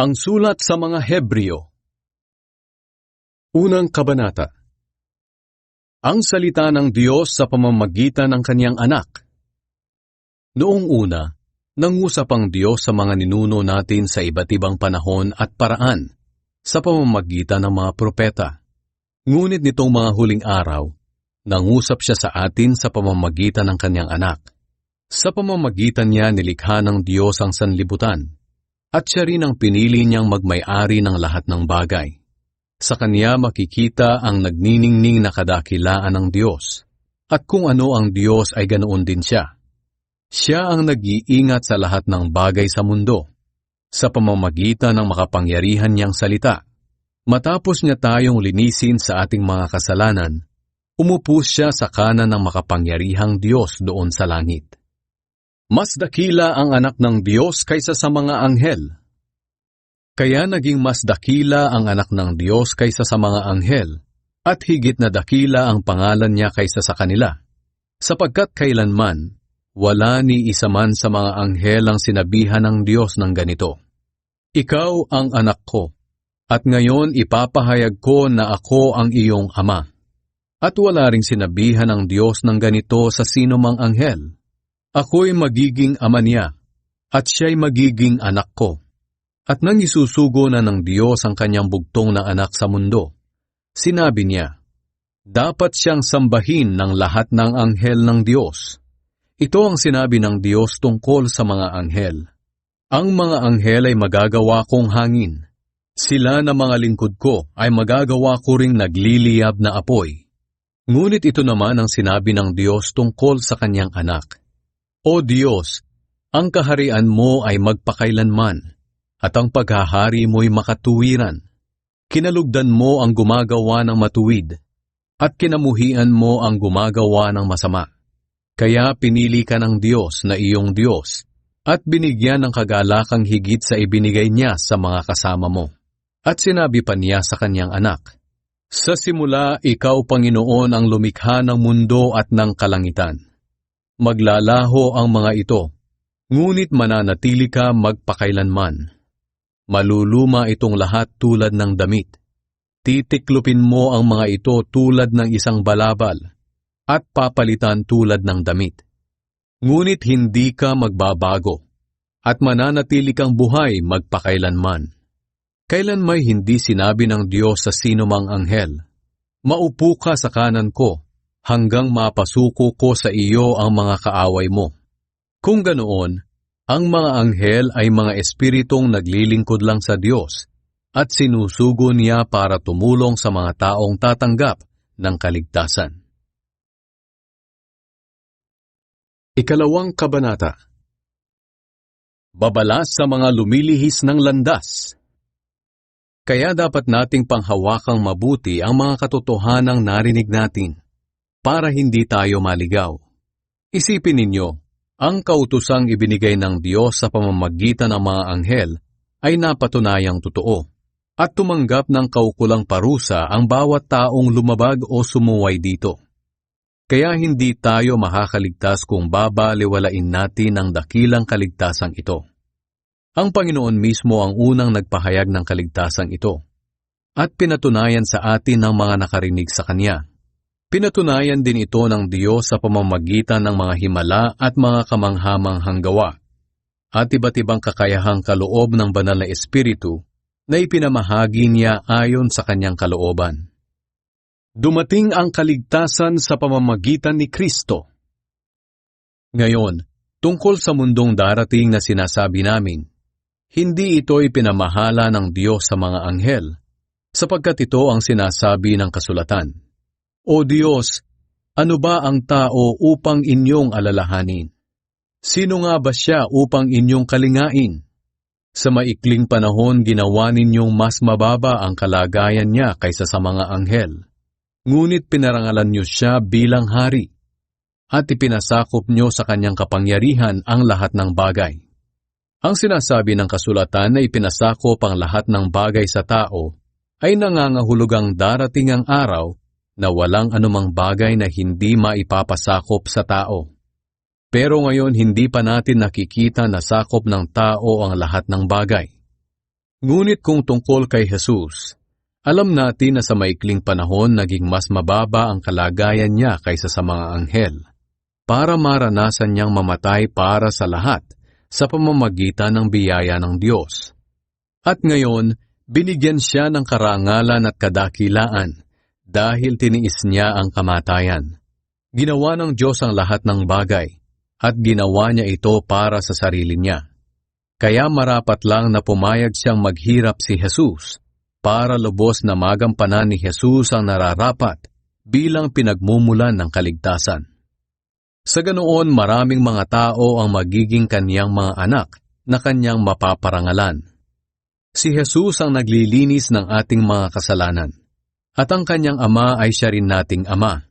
Ang sulat sa mga Hebreo. Unang kabanata. Ang salita ng Diyos sa pamamagitan ng Kanyang anak. Noong una, nangusap ang Diyos sa mga ninuno natin sa iba't ibang panahon at paraan sa pamamagitan ng mga propeta. Ngunit nitong mga huling araw, nangusap siya sa atin sa pamamagitan ng Kanyang anak. Sa pamamagitan niya nilikha ng Diyos ang sanlibutan, at siya rin ang pinili niyang magmay-ari ng lahat ng bagay. Sa Kanya makikita ang nagniningning na kadakilaan ng Diyos, at kung ano ang Diyos ay ganoon din siya. Siya ang nag-iingat sa lahat ng bagay sa mundo, sa pamamagitan ng makapangyarihan niyang salita. Matapos niya tayong linisin sa ating mga kasalanan, umupo siya sa kanan ng makapangyarihang Diyos doon sa langit. Mas dakila ang anak ng Diyos kaysa sa mga anghel. Kaya naging mas dakila ang anak ng Diyos kaysa sa mga anghel, at higit na dakila ang pangalan niya kaysa sa kanila, sapagkat kailanman, wala ni isa man sa mga anghel ang sinabihan ng Diyos ng ganito, "Ikaw ang anak ko, at ngayon ipapahayag ko na ako ang iyong ama." At wala ring sinabihan ng Diyos ng ganito sa sino mang anghel, "Ako'y magiging ama niya, at siya'y magiging anak ko." At nang isusugo na ng Diyos ang kanyang bugtong na anak sa mundo, sinabi niya, dapat siyang sambahin ng lahat ng anghel ng Diyos. Ito ang sinabi ng Diyos tungkol sa mga anghel. Ang mga anghel ay magagawa kong hangin. Sila na mga lingkod ko ay magagawa ko ring nagliliyab na apoy. Ngunit ito naman ang sinabi ng Diyos tungkol sa kanyang anak. O Diyos, ang kaharian mo ay magpakailanman, at ang paghahari mo'y makatuwiran. Kinalugdan mo ang gumagawa ng matuwid, at kinamuhian mo ang gumagawa ng masama. Kaya pinili ka ng Diyos na iyong Diyos, at binigyan ng kagalakang higit sa ibinigay niya sa mga kasama mo. At sinabi pa niya sa kanyang anak, sa simula, ikaw, Panginoon, ang lumikha ng mundo at ng kalangitan. Maglalaho ang mga ito, ngunit mananatili ka magpakailanman. Maluluma itong lahat tulad ng damit. Titiklupin mo ang mga ito tulad ng isang balabal, at papalitan tulad ng damit. Ngunit hindi ka magbabago, at mananatili kang buhay magpakailanman. Kailan may hindi sinabi ng Diyos sa sino mang anghel, "Maupo ka sa kanan ko, hanggang mapasuko ko sa iyo ang mga kaaway mo." Kung ganoon, ang mga anghel ay mga espiritong naglilingkod lang sa Diyos at sinusugo niya para tumulong sa mga taong tatanggap ng kaligtasan. Ikalawang kabanata. Babalas sa mga lumilihis ng landas. Kaya dapat nating panghawakang mabuti ang mga katotohanang narinig natin, para hindi tayo maligaw. Isipin ninyo, ang kautusang ibinigay ng Diyos sa pamamagitan ng mga anghel ay napatunayang totoo, at tumanggap ng kaukulang parusa ang bawat taong lumabag o sumuway dito. Kaya hindi tayo makakaligtas kung babaliwalain natin ang dakilang kaligtasang ito. Ang Panginoon mismo ang unang nagpahayag ng kaligtasang ito, at pinatunayan sa atin ng mga nakarinig sa Kanya. Pinatunayan din ito ng Diyos sa pamamagitan ng mga himala at mga kamanghamanghang gawa, at iba't ibang kakayahang kaloob ng banal na Espiritu na ipinamahagi niya ayon sa Kanyang kalooban. Dumating ang kaligtasan sa pamamagitan ni Kristo. Ngayon, tungkol sa mundong darating na sinasabi namin, hindi ito ipinamahala ng Diyos sa mga anghel, sapagkat ito ang sinasabi ng kasulatan. O Diyos, ano ba ang tao upang inyong alalahanin? Sino nga ba siya upang inyong kalingain? Sa maikling panahon ginawa ninyong mas mababa ang kalagayan niya kaysa sa mga anghel. Ngunit pinarangalan niyo siya bilang hari, at ipinasakop niyo sa kanyang kapangyarihan ang lahat ng bagay. Ang sinasabi ng kasulatan na ipinasakop ang lahat ng bagay sa tao ay nangangahulugang darating ang araw na walang anumang bagay na hindi maipapasakop sa tao. Pero ngayon hindi pa natin nakikita na sakop ng tao ang lahat ng bagay. Ngunit kung tungkol kay Jesus, alam natin na sa maikling panahon naging mas mababa ang kalagayan niya kaysa sa mga anghel, para maranasan niyang mamatay para sa lahat sa pamamagitan ng biyaya ng Diyos. At ngayon, binigyan siya ng karangalan at kadakilaan dahil tiniis niya ang kamatayan. Ginawa ng Diyos ang lahat ng bagay at ginawa niya ito para sa sarili niya. Kaya marapat lang na pumayag siyang maghirap si Jesus para lubos na magampanan ni Jesus ang nararapat bilang pinagmumulan ng kaligtasan. Sa ganoon, maraming mga tao ang magiging kaniyang mga anak na kanyang mapaparangalan. Si Jesus ang naglilinis ng ating mga kasalanan, at ang kanyang Ama ay siya rin nating Ama.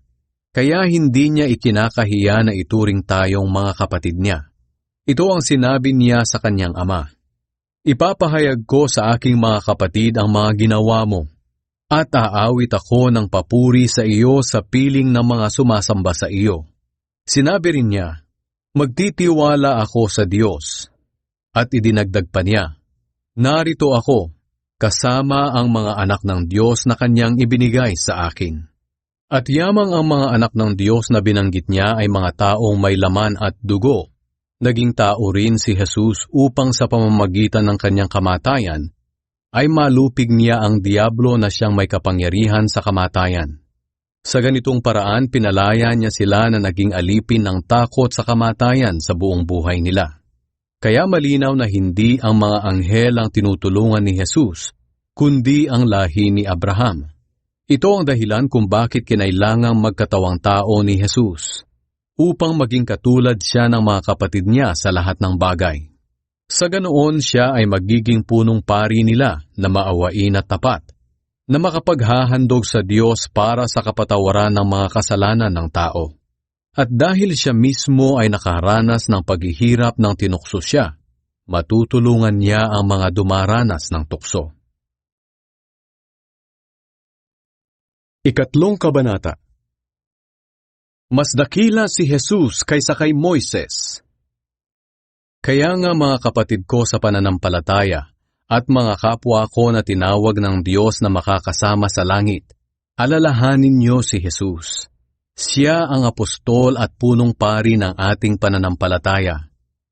Kaya hindi niya ikinakahiya na ituring tayong mga kapatid niya. Ito ang sinabi niya sa kanyang Ama. Ipapahayag ko sa aking mga kapatid ang mga ginawa mo, at aawit ako ng papuri sa iyo sa piling ng mga sumasamba sa iyo. Sinabi rin niya, magtitiwala ako sa Diyos. At idinagdag pa niya, narito ako, kasama ang mga anak ng Diyos na kanyang ibinigay sa akin. At yamang ang mga anak ng Diyos na binanggit niya ay mga taong may laman at dugo. Naging tao rin si Jesus upang sa pamamagitan ng kanyang kamatayan, ay malupig niya ang diablo na siyang may kapangyarihan sa kamatayan. Sa ganitong paraan, pinalaya niya sila na naging alipin ng takot sa kamatayan sa buong buhay nila. Kaya malinaw na hindi ang mga anghel ang tinutulungan ni Jesus, kundi ang lahi ni Abraham. Ito ang dahilan kung bakit kinailangang magkatawang tao ni Jesus, upang maging katulad siya ng mga kapatid niya sa lahat ng bagay. Sa ganoon siya ay magiging punong pari nila na maawain at tapat, na makapaghahandog sa Diyos para sa kapatawaran ng mga kasalanan ng tao. At dahil siya mismo ay nakaranas ng paghihirap ng tinukso siya, matutulungan niya ang mga dumaranas ng tukso. Ikatlong kabanata. Mas dakila si Jesus kaysa kay Moises. Kaya nga mga kapatid ko sa pananampalataya at mga kapwa ko na tinawag ng Diyos na makakasama sa langit, alalahanin niyo si Jesus. Siya ang apostol at punong pari ng ating pananampalataya.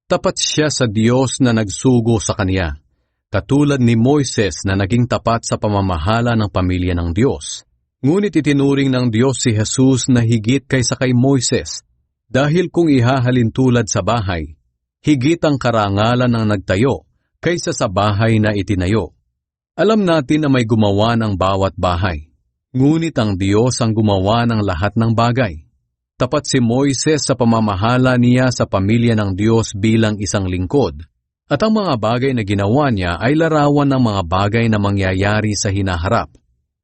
Tapat siya sa Diyos na nagsugo sa Kanya, katulad ni Moises na naging tapat sa pamamahala ng pamilya ng Diyos. Ngunit itinuring ng Diyos si Jesus na higit kaysa kay Moises, dahil kung ihahalin tulad sa bahay, higit ang karangalan ng nagtayo kaysa sa bahay na itinayo. Alam natin na may gumawa ng bawat bahay, ngunit ang Diyos ang gumawa ng lahat ng bagay. Tapat si Moises sa pamamahala niya sa pamilya ng Diyos bilang isang lingkod, at ang mga bagay na ginawa niya ay larawan ng mga bagay na mangyayari sa hinaharap.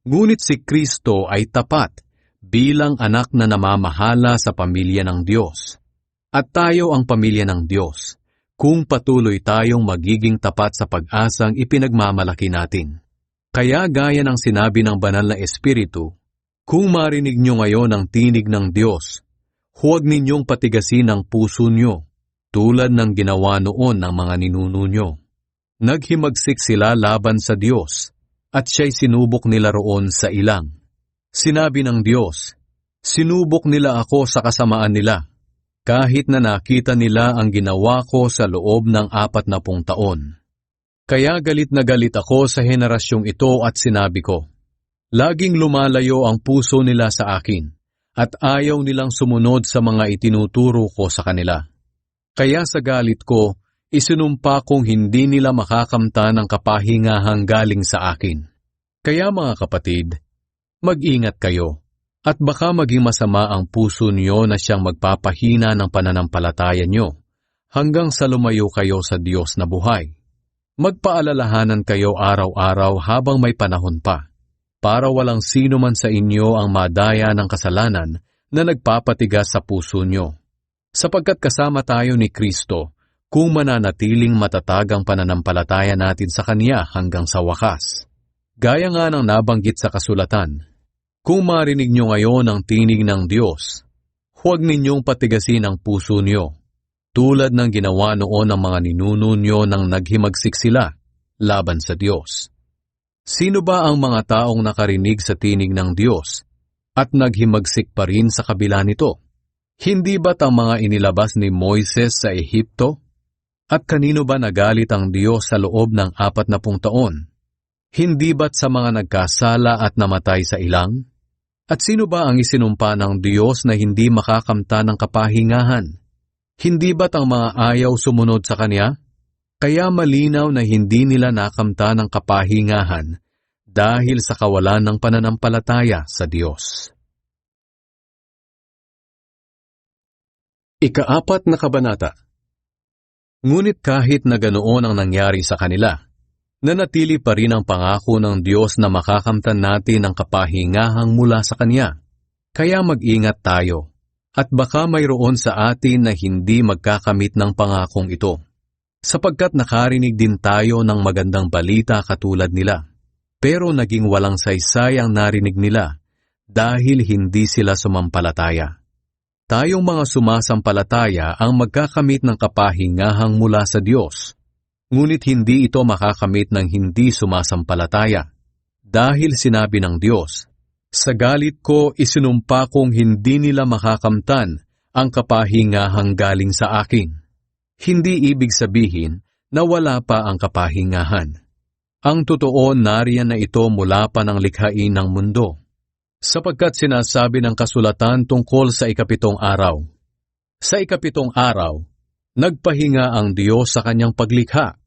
Ngunit si Kristo ay tapat bilang anak na namamahala sa pamilya ng Diyos. At tayo ang pamilya ng Diyos, kung patuloy tayong magiging tapat sa pag-asang ipinagmamalaki natin. Kaya gaya ng sinabi ng banal na Espiritu, kung marinig nyo ngayon ang tinig ng Diyos, huwag ninyong patigasin ang puso nyo, tulad ng ginawa noon ng mga ninuno nyo. Naghimagsik sila laban sa Diyos, at siya'y sinubok nila roon sa ilang. Sinabi ng Diyos, sinubok nila ako sa kasamaan nila, kahit na nakita nila ang ginawa ko sa loob ng 40 taon. Kaya galit na galit ako sa henerasyong ito at sinabi ko, laging lumalayo ang puso nila sa akin, at ayaw nilang sumunod sa mga itinuturo ko sa kanila. Kaya sa galit ko, isinumpa kong hindi nila makakamtan ng kapahingahang galing sa akin. Kaya mga kapatid, mag-ingat kayo, at baka maging masama ang puso niyo na siyang magpapahina ng pananampalataya niyo, hanggang sa lumayo kayo sa Diyos na buhay. Magpaalalahanan kayo araw-araw habang may panahon pa, para walang sino man sa inyo ang madaya ng kasalanan na nagpapatigas sa puso niyo. Sapagkat kasama tayo ni Kristo, kung mananatiling matatag ang pananampalataya natin sa Kanya hanggang sa wakas. Gaya nga ng nabanggit sa kasulatan, kung marinig nyo ngayon ang tinig ng Diyos, huwag ninyong patigasin ang puso nyo, tulad ng ginawa noon ng mga ninuno nyo nang naghimagsik sila, laban sa Diyos. Sino ba ang mga taong nakarinig sa tinig ng Diyos at naghimagsik pa rin sa kabila nito? Hindi ba't ang mga inilabas ni Moises sa Ehipto? At kanino ba nagalit ang Diyos sa loob ng 40 taon? Hindi ba't sa mga nagkasala at namatay sa ilang? At sino ba ang isinumpa ng Diyos na hindi makakamta ng kapahingahan? Hindi ba't ang mga ayaw sumunod sa Kanya? Kaya malinaw na hindi nila nakamta ng kapahingahan dahil sa kawalan ng pananampalataya sa Diyos. Ika-4 na kabanata. Ngunit kahit na ganoon ang nangyari sa kanila, nanatili pa rin ang pangako ng Diyos na makakamtan natin ang kapahingahang mula sa Kanya. Kaya mag-ingat tayo, at baka mayroon sa atin na hindi magkakamit ng pangakong ito, sapagkat nakarinig din tayo ng magandang balita katulad nila. Pero naging walang saysay ang narinig nila dahil hindi sila sumampalataya. Tayong mga sumasampalataya ang magkakamit ng kapahingahang mula sa Diyos. Ngunit hindi ito makakamit ng hindi sumasampalataya. Dahil sinabi ng Diyos, "Sa galit ko isinumpa kong hindi nila makakamtan ang kapahingahang galing sa akin." Hindi ibig sabihin na wala pa ang kapahingahan. Ang totoo, nariyan na ito mula pa ng likhain ng mundo. Sapagkat sinasabi ng kasulatan tungkol sa 7 araw. Sa 7 araw, nagpahinga ang Diyos sa kanyang paglikha.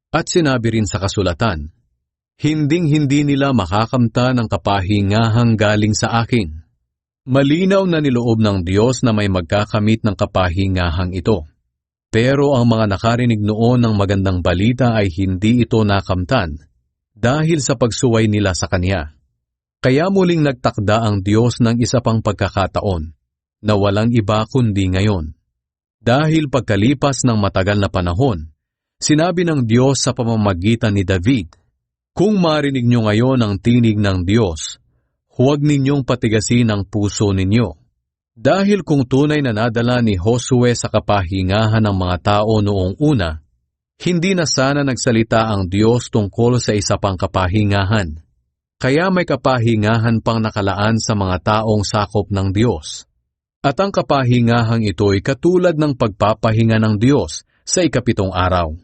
At sinabi rin sa kasulatan, "Hinding-hindi nila makakamta ng kapahingahang galing sa akin." Malinaw na niloob ng Diyos na may magkakamit ng kapahingahang ito. Pero ang mga nakarinig noon ng magandang balita ay hindi ito nakamtan dahil sa pagsuway nila sa Kanya. Kaya muling nagtakda ang Diyos ng isa pang pagkakataon na walang iba kundi ngayon. Dahil pagkalipas ng matagal na panahon, sinabi ng Diyos sa pamamagitan ni David, "Kung marinig nyo ngayon ang tinig ng Diyos, huwag ninyong patigasin ang puso ninyo." Dahil kung tunay na nadala ni Josue sa kapahingahan ng mga tao noong una, hindi na sana nagsalita ang Diyos tungkol sa isa pang kapahingahan. Kaya may kapahingahan pang nakalaan sa mga taong sakop ng Diyos. At ang kapahingahang ito ay katulad ng pagpapahinga ng Diyos sa 7 araw.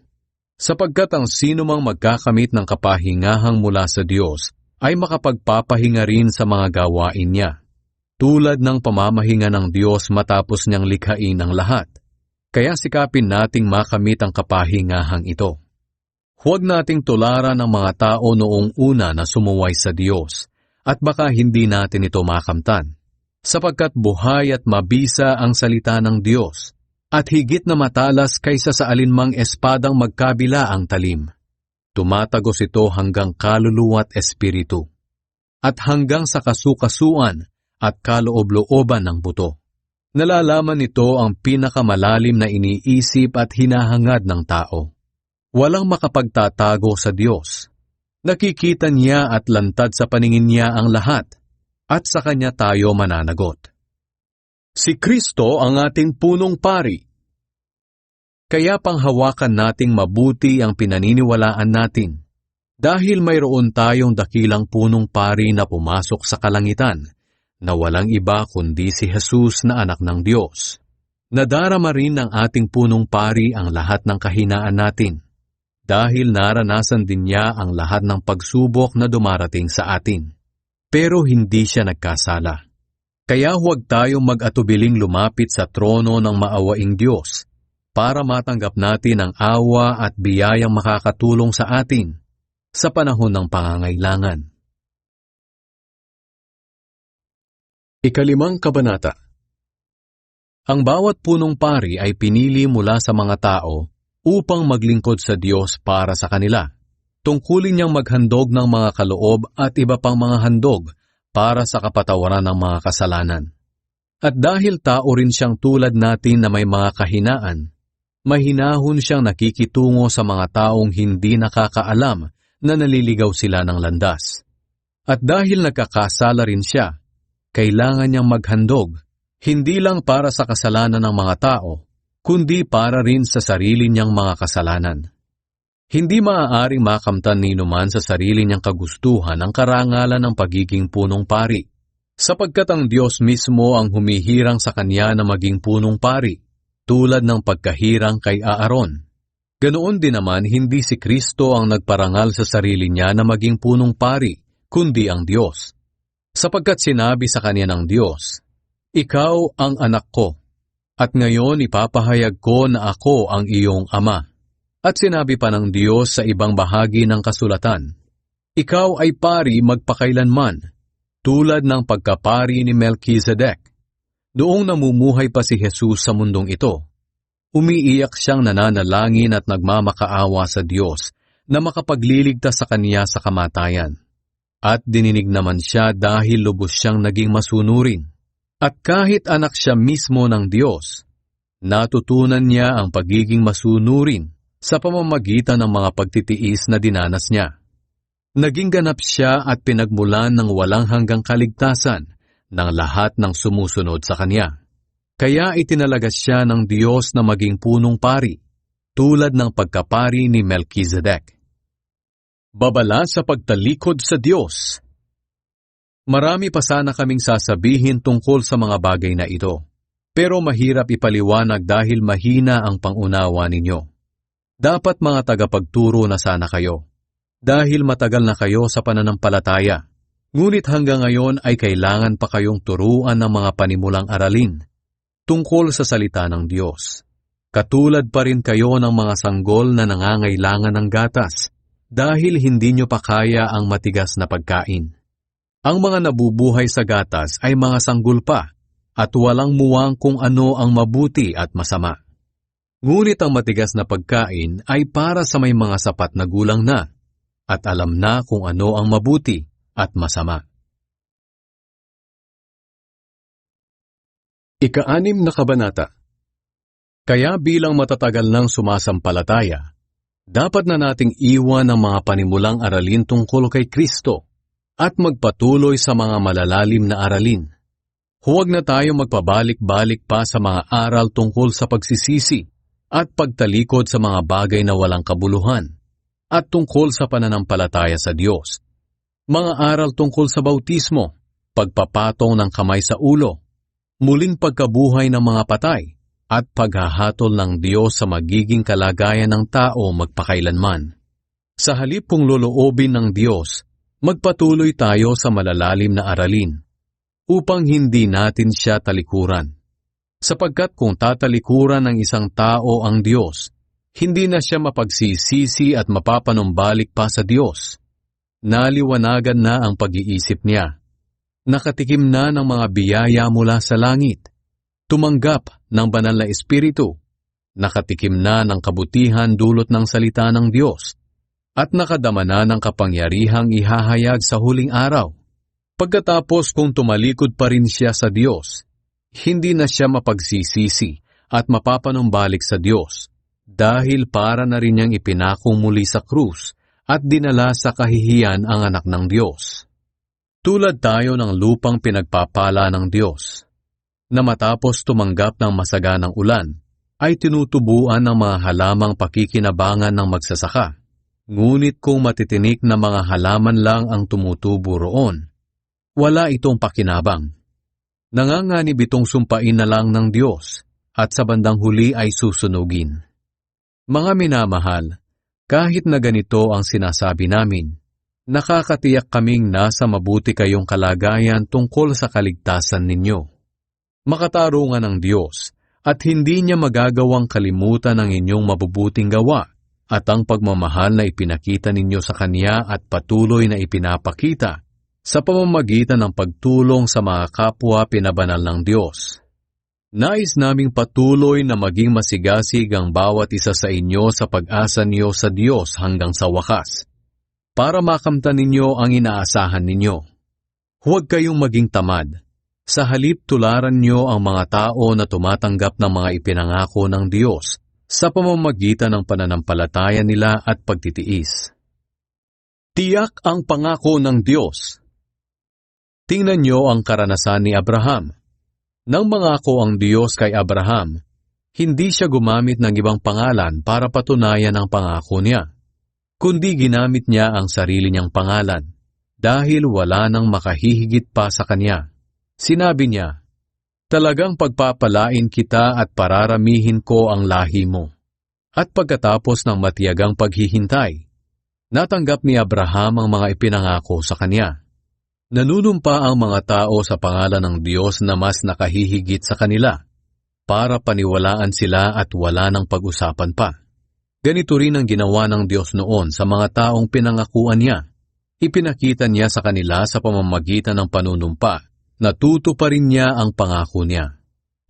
Sapagkat ang sino mang magkakamit ng kapahingahang mula sa Diyos ay makapagpapahinga rin sa mga gawain niya, tulad ng pamamahinga ng Diyos matapos niyang likhain ang lahat. Kaya sikapin nating makamit ang kapahingahang ito. Huwag nating tularan ang mga tao noong una na sumuway sa Diyos, at baka hindi natin ito makamtan, sapagkat buhay at mabisa ang salita ng Diyos, at higit na matalas kaysa sa alinmang espadang magkabila ang talim. Tumatagos ito hanggang kaluluwa at espiritu, at hanggang sa kasukasuan at kaloob-looban ng buto. Nalalaman nito ang pinakamalalim na iniisip at hinahangad ng tao. Walang makapagtatago sa Diyos. Nakikita niya at lantad sa paningin niya ang lahat, at sa Kanya tayo mananagot. Si Kristo ang ating punong pari. Kaya panghawakan nating mabuti ang pinaniniwalaan natin, dahil mayroon tayong dakilang punong pari na pumasok sa kalangitan, na walang iba kundi si Jesus na anak ng Diyos. Nadarama rin ng ating punong pari ang lahat ng kahinaan natin, dahil naranasan din niya ang lahat ng pagsubok na dumarating sa atin. Pero hindi siya nagkasala. Kaya huwag tayong mag-atubiling lumapit sa trono ng maawaing Diyos para matanggap natin ang awa at biyayang makakatulong sa atin sa panahon ng pangangailangan. 5 kabanata. Ang bawat punong pari ay pinili mula sa mga tao upang maglingkod sa Diyos para sa kanila. Tungkulin niyang maghandog ng mga kaloob at iba pang mga handog para sa kapatawaran ng mga kasalanan. At dahil tao rin siyang tulad natin na may mga kahinaan, mahinahon siyang nakikitungo sa mga taong hindi nakakaalam na naliligaw sila ng landas. At dahil nagkakasala rin siya, kailangan niyang maghandog, hindi lang para sa kasalanan ng mga tao, kundi para rin sa sarili niyang mga kasalanan. Hindi maaaring makamtan ni numan sa sarili niyang kagustuhan ang karangalan ng pagiging punong pari, sapagkat ang Diyos mismo ang humihirang sa kanya na maging punong pari, tulad ng pagkahirang kay Aaron. Ganoon din naman, hindi si Kristo ang nagparangal sa sarili niya na maging punong pari, kundi ang Diyos. Sapagkat sinabi sa kanya ng Diyos, "Ikaw ang anak ko, at ngayon ipapahayag ko na ako ang iyong ama." At sinabi pa ng Diyos sa ibang bahagi ng kasulatan, "Ikaw ay pari magpakailanman, tulad ng pagkapari ni Melchizedek." Noong namumuhay pa si Jesus sa mundong ito, umiiyak siyang nananalangin at nagmamakaawa sa Diyos na makapagliligtas sa kanya sa kamatayan. At dininig naman siya dahil lubos siyang naging masunurin. At kahit anak siya mismo ng Diyos, natutunan niya ang pagiging masunurin sa pamamagitan ng mga pagtitiis na dinanas niya. Naging ganap siya at pinagmulan ng walang hanggang kaligtasan ng lahat ng sumusunod sa kanya. Kaya itinalaga siya ng Diyos na maging punong pari, tulad ng pagkapari ni Melchizedek. Babala sa pagtalikod sa Diyos. Marami pa sana kaming sasabihin tungkol sa mga bagay na ito, pero mahirap ipaliwanag dahil mahina ang pangunawa ninyo. Dapat mga tagapagturo na sana kayo, dahil matagal na kayo sa pananampalataya. Ngunit hanggang ngayon ay kailangan pa kayong turuan ng mga panimulang aralin tungkol sa salita ng Diyos. Katulad pa rin kayo ng mga sanggol na nangangailangan ng gatas, dahil hindi nyo pa kaya ang matigas na pagkain. Ang mga nabubuhay sa gatas ay mga sanggol pa, at walang muwang kung ano ang mabuti at masama. Ngunit ang matigas na pagkain ay para sa may mga sapat na gulang na, at alam na kung ano ang mabuti at masama. Ika-6 na kabanata. Kaya bilang matatagal ng sumasampalataya, dapat na nating iwan ang mga panimulang aralin tungkol kay Kristo at magpatuloy sa mga malalalim na aralin. Huwag na tayo magpabalik-balik pa sa mga aral tungkol sa pagsisisi at pagtalikod sa mga bagay na walang kabuluhan, at tungkol sa pananampalataya sa Diyos. Mga aral tungkol sa bautismo, pagpapatong ng kamay sa ulo, muling pagkabuhay ng mga patay, at paghahatol ng Diyos sa magiging kalagayan ng tao magpakailanman. Sa halip kung loloobin ng Diyos, magpatuloy tayo sa malalalim na aralin, upang hindi natin siya talikuran. Sapagkat kung tatalikuran ng isang tao ang Diyos, hindi na siya mapagsisisi at mapapanumbalik pa sa Diyos. Naliwanagan na ang pag-iisip niya. Nakatikim na ng mga biyaya mula sa langit. Tumanggap ng banal na espiritu. Nakatikim na ng kabutihan dulot ng salita ng Diyos. At nakadama na ng kapangyarihang ihahayag sa huling araw. Pagkatapos kung tumalikod pa rin siya sa Diyos, hindi na siya mapagsisisi at mapapanumbalik sa Diyos, dahil para na rin niyang ipinako muli sa krus at dinala sa kahihiyan ang anak ng Diyos. Tulad tayo ng lupang pinagpapala ng Diyos, na matapos tumanggap ng masaganang ulan, ay tinutubuan ng mga halamang pakikinabangan ng magsasaka. Ngunit kung matitinik na mga halaman lang ang tumutubo roon, wala itong pakinabang. Nanganganib itong sumpain na lang ng Diyos, at sa bandang huli ay susunugin. Mga minamahal, kahit na ganito ang sinasabi namin, nakakatiyak kaming nasa mabuti kayong kalagayan tungkol sa kaligtasan ninyo. Makatarungan ng Diyos, at hindi niya magagawang kalimutan ang inyong mabubuting gawa, at ang pagmamahal na ipinakita ninyo sa Kanya at patuloy na ipinapakita sa pamamagitan ng pagtulong sa mga kapwa pinabanal ng Diyos. Nais naming patuloy na maging masigasig ang bawat isa sa inyo sa pag-asa niyo sa Diyos hanggang sa wakas, para makamtan ninyo ang inaasahan ninyo. Huwag kayong maging tamad. Sa halip tularan niyo ang mga tao na tumatanggap ng mga ipinangako ng Diyos sa pamamagitan ng pananampalataya nila at pagtitiis. Tiyak ang pangako ng Diyos. Tingnan niyo ang karanasan ni Abraham. Nang mangako ang Diyos kay Abraham, hindi siya gumamit ng ibang pangalan para patunayan ang pangako niya. kundi ginamit niya ang sarili niyang pangalan dahil wala nang makahihigit pa sa kanya. Sinabi niya, "Talagang pagpapalain kita at pararamihin ko ang lahi mo." At pagkatapos ng matiyagang paghihintay, natanggap ni Abraham ang mga ipinangako sa kanya. Nanunumpa ang mga tao sa pangalan ng Diyos na mas nakahihigit sa kanila para paniwalaan sila at wala ng pag-usapan pa. Ganito rin ang ginawa ng Diyos noon sa mga taong pinangakuan niya. Ipinakita niya sa kanila sa pamamagitan ng panunumpa na tutuparin niya ang pangako niya.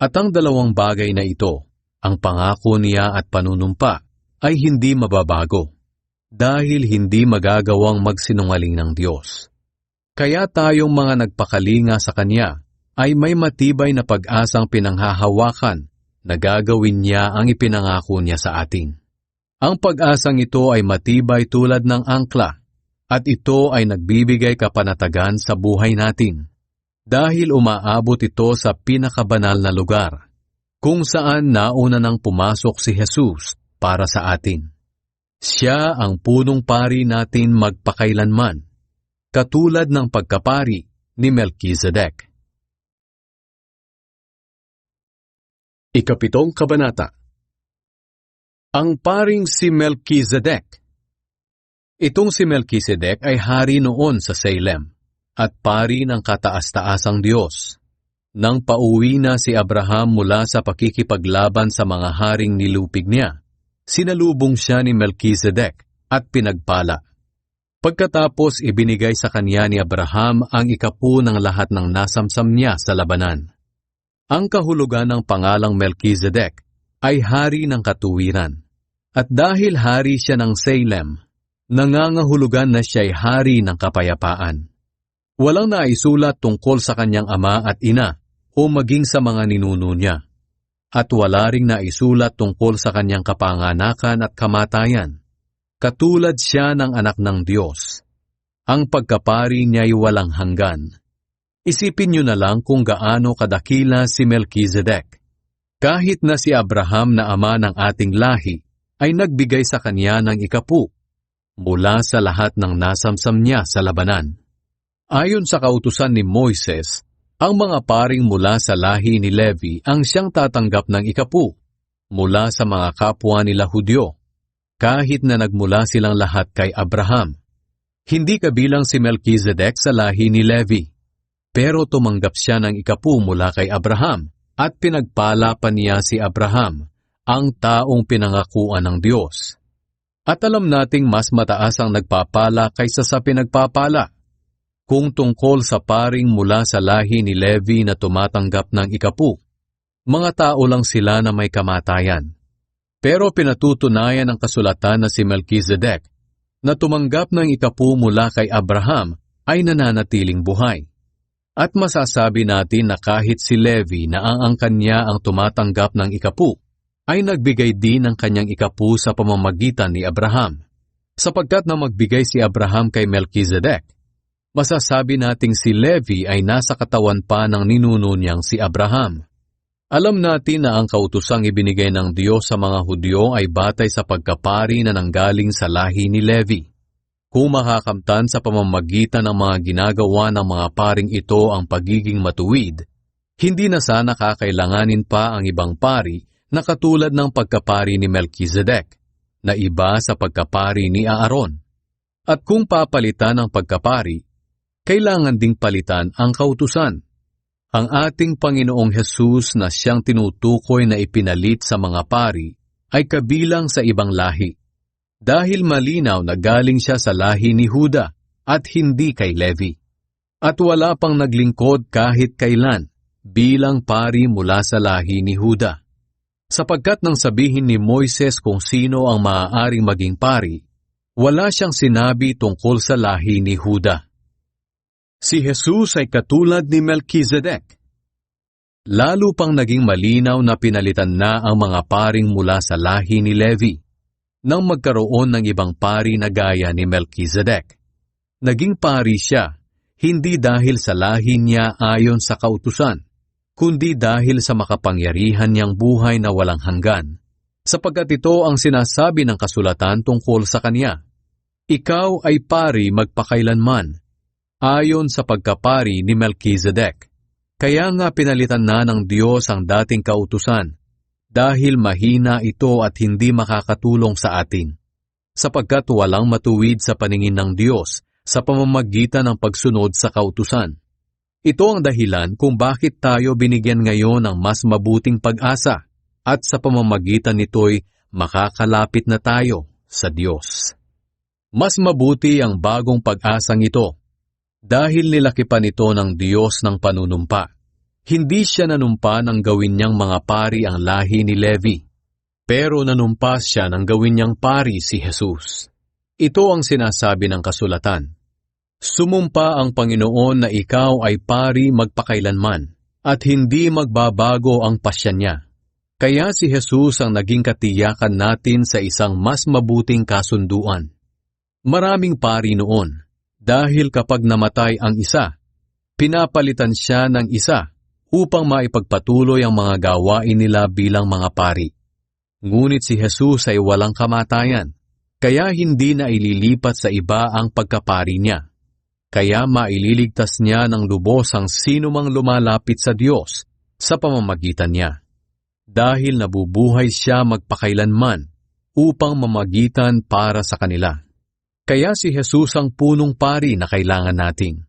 At ang dalawang bagay na ito, ang pangako niya at panunumpa, ay hindi mababago dahil hindi magagawang magsinungaling ng Diyos. Kaya tayong mga nagpakalinga sa Kanya ay may matibay na pag-asang pinanghahawakan na gagawin niya ang ipinangako niya sa atin. Ang pag-asang ito ay matibay tulad ng angkla at ito ay nagbibigay kapanatagan sa buhay natin dahil umaabot ito sa pinakabanal na lugar kung saan nauna nang pumasok si Jesus para sa atin. Siya ang punong pari natin magpakailanman, katulad ng pagkapari ni Melchizedek. Ikapitong kabanata. Ang paring si Melchizedek. Itong si Melchizedek ay hari noon sa Salem at pari ng kataas-taasang Diyos. Nang pauwi na si Abraham mula sa pakikipaglaban sa mga haring nilupig niya, sinalubong siya ni Melchizedek at pinagpala. Pagkatapos ibinigay sa kanya ni Abraham ang ikapu ng lahat ng nasamsam niya sa labanan. Ang kahulugan ng pangalang Melchizedek ay hari ng katuwiran. At dahil hari siya ng Salem, nangangahulugan na siya'y hari ng kapayapaan. Walang naisulat tungkol sa kanyang ama at ina o maging sa mga ninuno niya. At wala ring naisulat tungkol sa kanyang kapanganakan at kamatayan. Katulad siya ng anak ng Diyos. Ang pagkapari niya'y walang hanggan. Isipin niyo na lang kung gaano kadakila si Melchizedek. Kahit na si Abraham na ama ng ating lahi, ay nagbigay sa kanya ng ikapu mula sa lahat ng nasamsam niya sa labanan. Ayon sa kautusan ni Moises, ang mga paring mula sa lahi ni Levi ang siyang tatanggap ng ikapu mula sa mga kapwa nila Hudyo, kahit na nagmula silang lahat kay Abraham. Hindi kabilang si Melchizedek sa lahi ni Levi, pero tumanggap siya ng ikapu mula kay Abraham at pinagpala pa niya si Abraham, ang taong pinangakuan ng Diyos. At alam nating mas mataas ang nagpapala kaysa sa pinagpapala. Kung tungkol sa paring mula sa lahi ni Levi na tumatanggap ng ikapu, mga tao lang sila na may kamatayan. Pero pinatutunayan ng kasulatan na si Melchizedek na tumanggap ng ikapu mula kay Abraham ay nananatiling buhay. At masasabi natin na kahit si Levi na ang kanya ang tumatanggap ng ikapu, ay nagbigay din ng kanyang ikapu sa pamamagitan ni Abraham. Sapagkat na magbigay si Abraham kay Melchizedek, masasabi nating si Levi ay nasa katawan pa ng ninuno niyang si Abraham. Alam natin na ang kautusang ibinigay ng Diyos sa mga Hudyo ay batay sa pagkapari na nanggaling sa lahi ni Levi. Kung makakamtan sa pamamagitan ng mga ginagawa ng mga paring ito ang pagiging matuwid, hindi na sana kakailanganin pa ang ibang pari na katulad ng pagkapari ni Melchizedek, na iba sa pagkapari ni Aaron. At kung papalitan ang pagkapari, kailangan ding palitan ang kautusan. Ang ating Panginoong Hesus na siyang tinutukoy na ipinalit sa mga pari ay kabilang sa ibang lahi. Dahil malinaw na galing siya sa lahi ni Huda at hindi kay Levi. At wala pang naglingkod kahit kailan bilang pari mula sa lahi ni Huda. Sapagkat nang sabihin ni Moises kung sino ang maaaring maging pari, wala siyang sinabi tungkol sa lahi ni Huda. Si Jesus ay katulad ni Melchizedek. Lalo pang naging malinaw na pinalitan na ang mga paring mula sa lahi ni Levi nang magkaroon ng ibang pari na gaya ni Melchizedek. Naging pari siya, hindi dahil sa lahi niya ayon sa kautusan, kundi dahil sa makapangyarihan niyang buhay na walang hanggan, sapagkat ito ang sinasabi ng kasulatan tungkol sa kanya. Ikaw ay pari magpakailanman, ayon sa pagkapari ni Melchizedek. Kaya nga pinalitan na ng Diyos ang dating kautusan, dahil mahina ito at hindi makakatulong sa atin, sapagkat walang matuwid sa paningin ng Diyos sa pamamagitan ng pagsunod sa kautusan. Ito ang dahilan kung bakit tayo binigyan ngayon ng mas mabuting pag-asa, at sa pamamagitan nito'y makakalapit na tayo sa Diyos. Mas mabuti ang bagong pag-asang ito, dahil nilakipan ito ng Diyos ng panunumpa. Hindi siya nanumpa ng gawin niyang mga pari ang lahi ni Levi, pero nanumpa siya ng gawin niyang pari si Jesus. Ito ang sinasabi ng kasulatan. Sumumpa ang Panginoon na ikaw ay pari magpakailanman, at hindi magbabago ang pasya niya. Kaya si Jesus ang naging katiyakan natin sa isang mas mabuting kasunduan. Maraming pari noon, dahil kapag namatay ang isa, pinapalitan siya ng isa upang maipagpatuloy ang mga gawain nila bilang mga pari. Ngunit si Jesus ay walang kamatayan, kaya hindi na ililipat sa iba ang pagkapari niya. Kaya maililigtas niya ng lubos ang sinumang lumalapit sa Diyos sa pamamagitan niya. Dahil nabubuhay siya magpakailanman upang mamagitan para sa kanila. Kaya si Jesus ang punong pari na kailangan natin.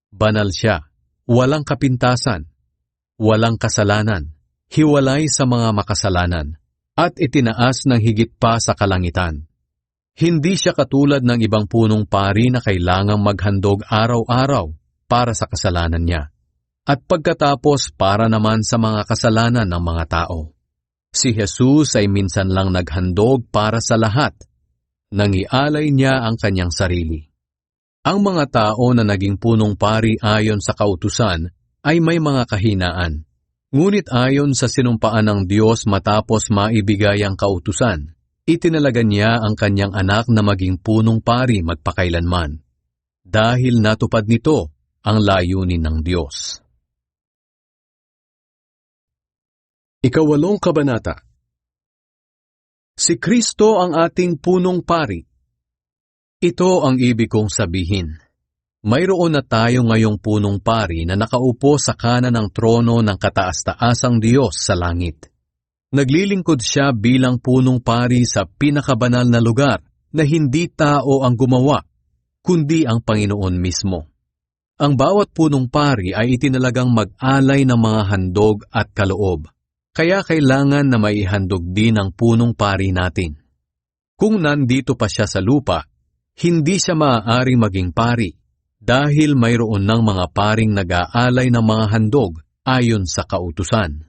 Banal siya, walang kapintasan, walang kasalanan, hiwalay sa mga makasalanan, at itinaas ng higit pa sa kalangitan. Hindi siya katulad ng ibang punong pari na kailangang maghandog araw-araw para sa kasalanan niya, at pagkatapos para naman sa mga kasalanan ng mga tao. Si Jesus ay minsan lang naghandog para sa lahat, nang ialay niya ang kanyang sarili. Ang mga tao na naging punong pari ayon sa kautusan ay may mga kahinaan. Ngunit ayon sa sinumpaan ng Diyos matapos maibigay ang kautusan, itinalaga niya ang kanyang anak na maging punong pari magpakailanman. Dahil natupad nito ang layunin ng Diyos. Ikawalong kabanata. Si Kristo ang ating punong pari. Ito ang ibig kong sabihin. Mayroon na tayo ngayong punong pari na nakaupo sa kanan ng trono ng kataas-taasang Diyos sa langit. Naglilingkod siya bilang punong pari sa pinakabanal na lugar na hindi tao ang gumawa, kundi ang Panginoon mismo. Ang bawat punong pari ay itinalagang mag-alay ng mga handog at kaloob. Kaya kailangan na maihandog din ang punong pari natin. Kung nandito pa siya sa lupa, hindi siya maaaring maging pari dahil mayroon ng mga paring nag-aalay ng mga handog ayon sa kautusan.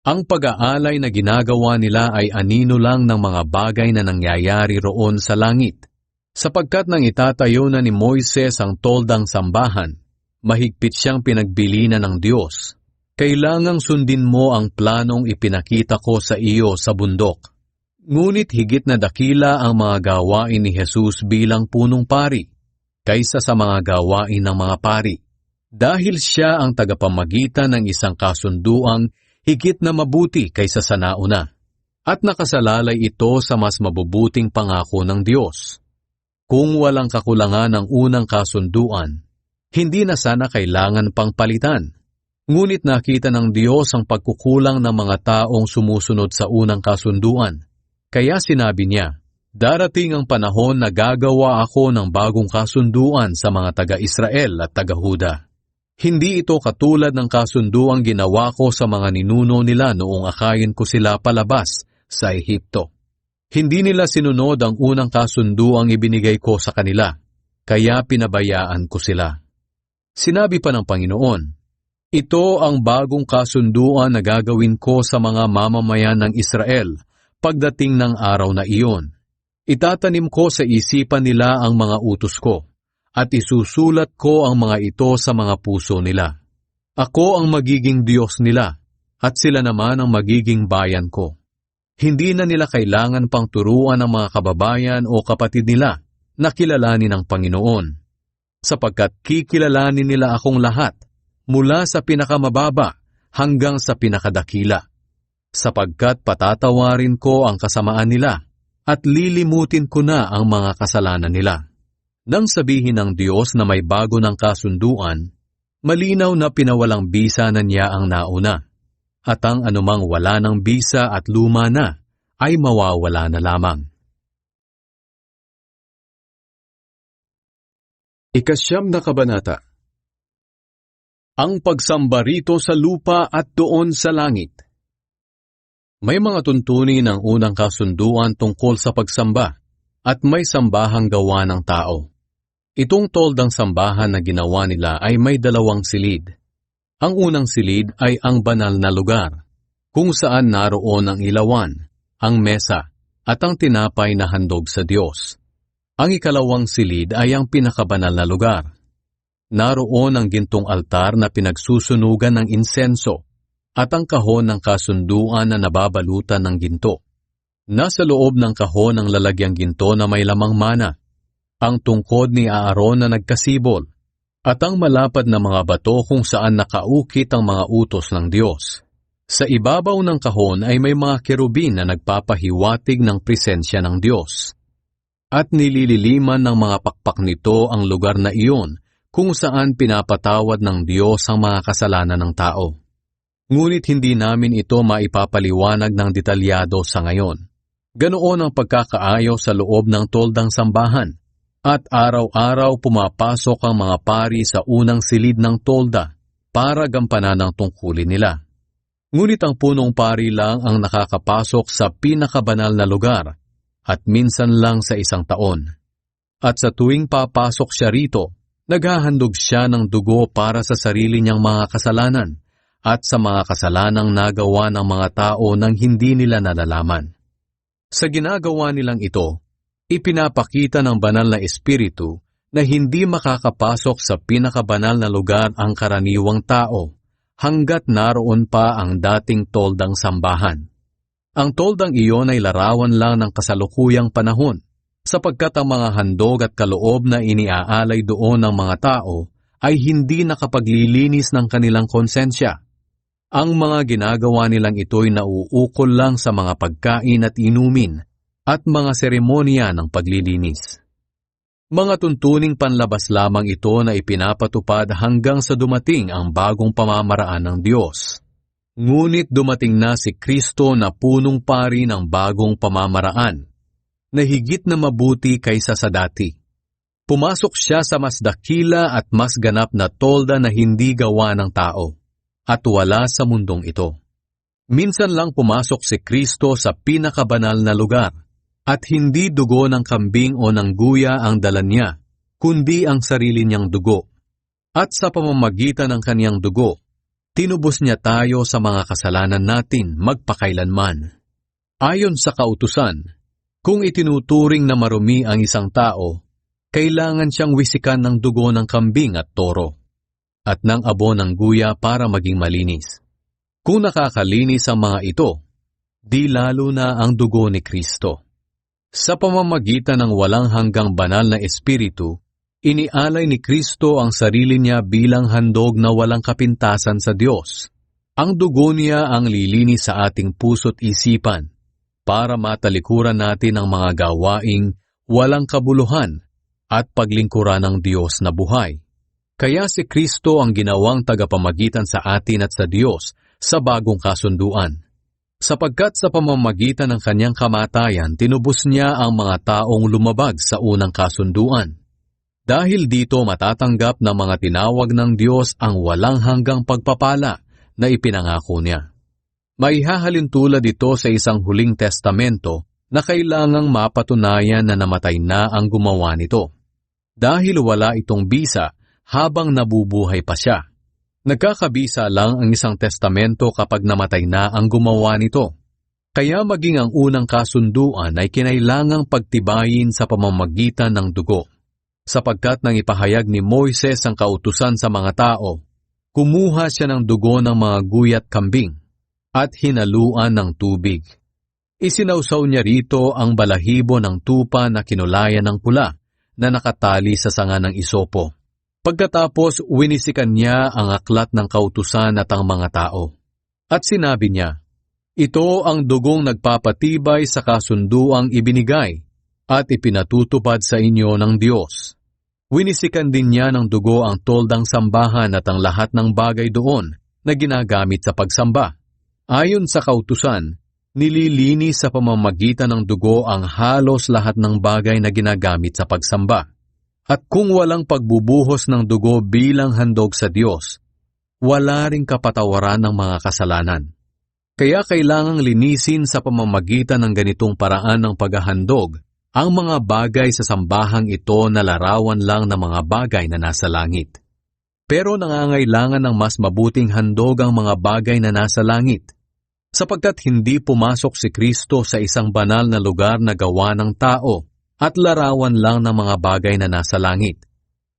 Ang pag-aalay na ginagawa nila ay anino lang ng mga bagay na nangyayari roon sa langit. Sapagkat nang itatayo na ni Moises ang toldang sambahan, mahigpit siyang pinagbilinan ng Diyos. Kailangang sundin mo ang planong ipinakita ko sa iyo sa bundok. Ngunit higit na dakila ang mga gawain ni Jesus bilang punong pari, kaysa sa mga gawain ng mga pari, dahil siya ang tagapamagitan ng isang kasunduang higit na mabuti kaysa sa nauna, at nakasalalay ito sa mas mabubuting pangako ng Diyos. Kung walang kakulangan ng unang kasunduan, hindi na sana kailangan pang palitan. Ngunit nakita ng Diyos ang pagkukulang ng mga taong sumusunod sa unang kasunduan. Kaya sinabi niya, darating ang panahon na gagawa ako ng bagong kasunduan sa mga taga-Israel at taga-Huda. Hindi ito katulad ng kasunduang ginawa ko sa mga ninuno nila noong akayin ko sila palabas sa Ehipto. Hindi nila sinunod ang unang kasunduang ibinigay ko sa kanila, kaya pinabayaan ko sila. Sinabi pa ng Panginoon, ito ang bagong kasunduan na gagawin ko sa mga mamamayan ng Israel pagdating ng araw na iyon. Itatanim ko sa isipan nila ang mga utos ko, at isusulat ko ang mga ito sa mga puso nila. Ako ang magiging Diyos nila, at sila naman ang magiging bayan ko. Hindi na nila kailangan pang turuan ng mga kababayan o kapatid nila na kilalanin ang Panginoon, sapagkat kikilalanin nila akong lahat, mula sa pinakamababa hanggang sa pinakadakila, sapagkat patatawarin ko ang kasamaan nila at lilimutin ko na ang mga kasalanan nila. Nang sabihin ng Diyos na may bago ng kasunduan, malinaw na pinawalang bisa na niya ang nauna, at ang anumang wala ng bisa at luma na ay mawawala na lamang. Ikasyam na kabanata. Ang pagsamba rito sa lupa at doon sa langit. May mga tuntunin ng unang kasunduan tungkol sa pagsamba at may sambahang gawa ng tao. Itong toldang sambahan na ginawa nila ay may dalawang silid. Ang unang silid ay ang banal na lugar, kung saan naroon ang ilawan, ang mesa, at ang tinapay na handog sa Diyos. Ang ikalawang silid ay ang pinakabanal na lugar. Naroon ang gintong altar na pinagsusunugan ng insenso at ang kahon ng kasunduan na nababalutan ng ginto. Nasa loob ng kahon ang lalagyang ginto na may lamang mana, ang tungkod ni Aaron na nagkasibol, at ang malapad na mga bato kung saan nakaukit ang mga utos ng Diyos. Sa ibabaw ng kahon ay may mga kerubin na nagpapahiwatig ng presensya ng Diyos. At nilililiman ng mga pakpak nito ang lugar na iyon kung saan pinapatawad ng Diyos ang mga kasalanan ng tao. Ngunit hindi namin ito maipapaliwanag ng detalyado sa ngayon. Ganoon ang pagkakaayaw sa loob ng toldang sambahan, at araw-araw pumapasok ang mga pari sa unang silid ng tolda para gampanan ang tungkulin nila. Ngunit ang punong pari lang ang nakakapasok sa pinakabanal na lugar, at minsan lang sa isang taon. At sa tuwing papasok siya rito, naghahandog siya ng dugo para sa sarili niyang mga kasalanan at sa mga kasalanang nagawa ng mga tao nang hindi nila nalalaman. Sa ginagawa nilang ito, ipinapakita ng banal na espiritu na hindi makakapasok sa pinakabanal na lugar ang karaniwang tao hanggat naroon pa ang dating toldang sambahan. Ang toldang iyon ay larawan lang ng kasalukuyang panahon, sapagkat ang mga handog at kaloob na iniaalay doon ng mga tao ay hindi nakapaglilinis ng kanilang konsensya. Ang mga ginagawa nilang ito'y nauukol lang sa mga pagkain at inumin at mga seremonya ng paglilinis. Mga tuntuning panlabas lamang ito na ipinapatupad hanggang sa dumating ang bagong pamamaraan ng Diyos. Ngunit dumating na si Kristo na punong pari ng bagong pamamaraan, na higit na mabuti kaysa sa dati. Pumasok siya sa mas dakila at mas ganap na tolda na hindi gawa ng tao, at wala sa mundong ito. Minsan lang pumasok si Kristo sa pinakabanal na lugar, at hindi dugo ng kambing o ng guya ang dala niya, kundi ang sarili niyang dugo. At sa pamamagitan ng kaniyang dugo, tinubos niya tayo sa mga kasalanan natin magpakailanman. Ayon sa kautusan, kung itinuturing na marumi ang isang tao, kailangan siyang wisikan ng dugo ng kambing at toro, at ng abo ng guya para maging malinis. Kung nakakalinis ang mga ito, di lalo na ang dugo ni Kristo. Sa pamamagitan ng walang hanggang banal na espiritu, inialay ni Kristo ang sarili niya bilang handog na walang kapintasan sa Diyos. Ang dugo niya ang lilinis sa ating puso't isipan para matalikuran natin ang mga gawaing walang kabuluhan at paglingkuran ng Diyos na buhay. Kaya si Kristo ang ginawang tagapamagitan sa atin at sa Diyos sa bagong kasunduan. Sapagkat sa pamamagitan ng kanyang kamatayan, tinubos niya ang mga taong lumabag sa unang kasunduan. Dahil dito matatanggap ng mga tinawag ng Diyos ang walang hanggang pagpapala na ipinangako niya. Maihahalin tulad ito sa isang huling testamento na kailangang mapatunayan na namatay na ang gumawa nito. Dahil wala itong bisa habang nabubuhay pa siya. Nagkakabisa lang ang isang testamento kapag namatay na ang gumawa nito. Kaya maging ang unang kasunduan ay kinailangang pagtibayin sa pamamagitan ng dugo. Sapagkat nang ipahayag ni Moises ang kautusan sa mga tao, kumuha siya ng dugo ng mga guyat kambing at hinaluan ng tubig. Isinawsaw niya rito ang balahibo ng tupa na kinulayan ng pula na nakatali sa sanga ng isopo. Pagkatapos, winisikan niya ang aklat ng kautusan at ang mga tao. At sinabi niya, Ito ang dugong nagpapatibay sa kasunduang ibinigay at ipinatutupad sa inyo ng Diyos. Winisikan din niya ng dugo ang toldang sambahan at ang lahat ng bagay doon na ginagamit sa pagsamba. Ayon sa kautusan, nililinis sa pamamagitan ng dugo ang halos lahat ng bagay na ginagamit sa pagsamba. At kung walang pagbubuhos ng dugo bilang handog sa Diyos, wala ring kapatawaran ng mga kasalanan. Kaya kailangang linisin sa pamamagitan ng ganitong paraan ng paghahandog ang mga bagay sa sambahang ito na larawan lang ng mga bagay na nasa langit. Pero nangangailangan ng mas mabuting handog ang mga bagay na nasa langit, sapagkat hindi pumasok si Kristo sa isang banal na lugar na gawa ng tao at larawan lang ng mga bagay na nasa langit,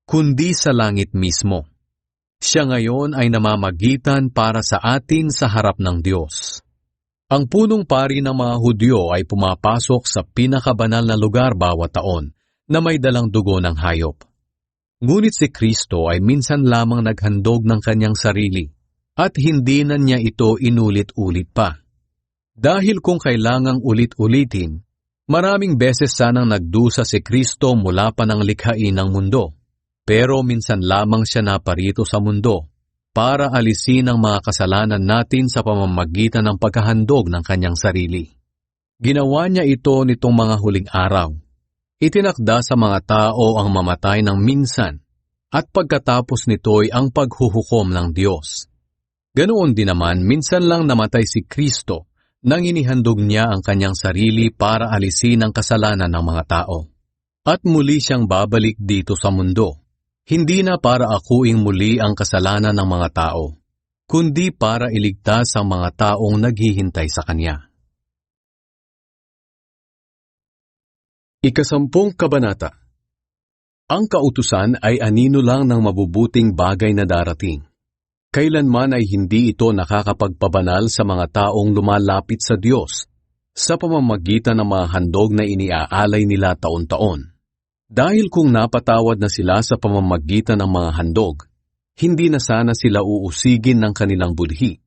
kundi sa langit mismo. Siya ngayon ay namamagitan para sa atin sa harap ng Diyos. Ang punong pari ng mga Hudyo ay pumapasok sa pinakabanal na lugar bawat taon na may dalang dugo ng hayop. Ngunit si Kristo ay minsan lamang naghandog ng kanyang sarili at hindi na niya ito inulit-ulit pa. Dahil kung kailangang ulit-ulitin, maraming beses sanang nagdusa si Kristo mula pa ng likhain ng mundo. Pero minsan lamang siya naparito sa mundo para alisin ang mga kasalanan natin sa pamamagitan ng paghahandog ng kanyang sarili. Ginawa niya ito nitong mga huling araw. Itinakda sa mga tao ang mamatay ng minsan at pagkatapos nito'y ang paghuhukom ng Diyos. Ganoon din naman, minsan lang namatay si Kristo nang inihandog niya ang kanyang sarili para alisin ang kasalanan ng mga tao. At muli siyang babalik dito sa mundo. Hindi na para akuing muli ang kasalanan ng mga tao, kundi para iligtas ang mga taong naghihintay sa Kanya. Ikasampung Kabanata. Ang kautusan ay anino lang ng mabubuting bagay na darating. Kailanman ay hindi ito nakakapagpabanal sa mga taong lumalapit sa Diyos sa pamamagitan ng mga handog na iniaalay nila taon-taon. Dahil kung napatawad na sila sa pamamagitan ng mga handog, hindi na sana sila uusigin ng kanilang budhi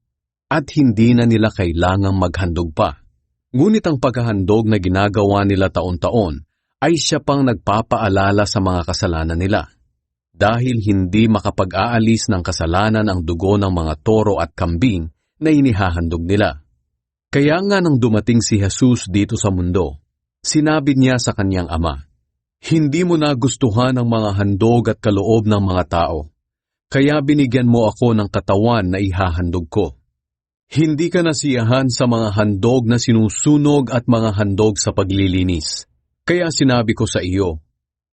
at hindi na nila kailangang maghandog pa. Ngunit ang paghahandog na ginagawa nila taon-taon ay siya pang nagpapaalala sa mga kasalanan nila. Dahil hindi makapag-aalis ng kasalanan ang dugo ng mga toro at kambing na inihahandog nila. Kaya nga nang dumating si Jesus dito sa mundo, sinabi niya sa kanyang ama, "Hindi mo nagustuhan ang mga handog at kaloob ng mga tao, kaya binigyan mo ako ng katawan na ihahandog ko. Hindi ka nasiyahan sa mga handog na sinusunog at mga handog sa paglilinis. Kaya sinabi ko sa iyo,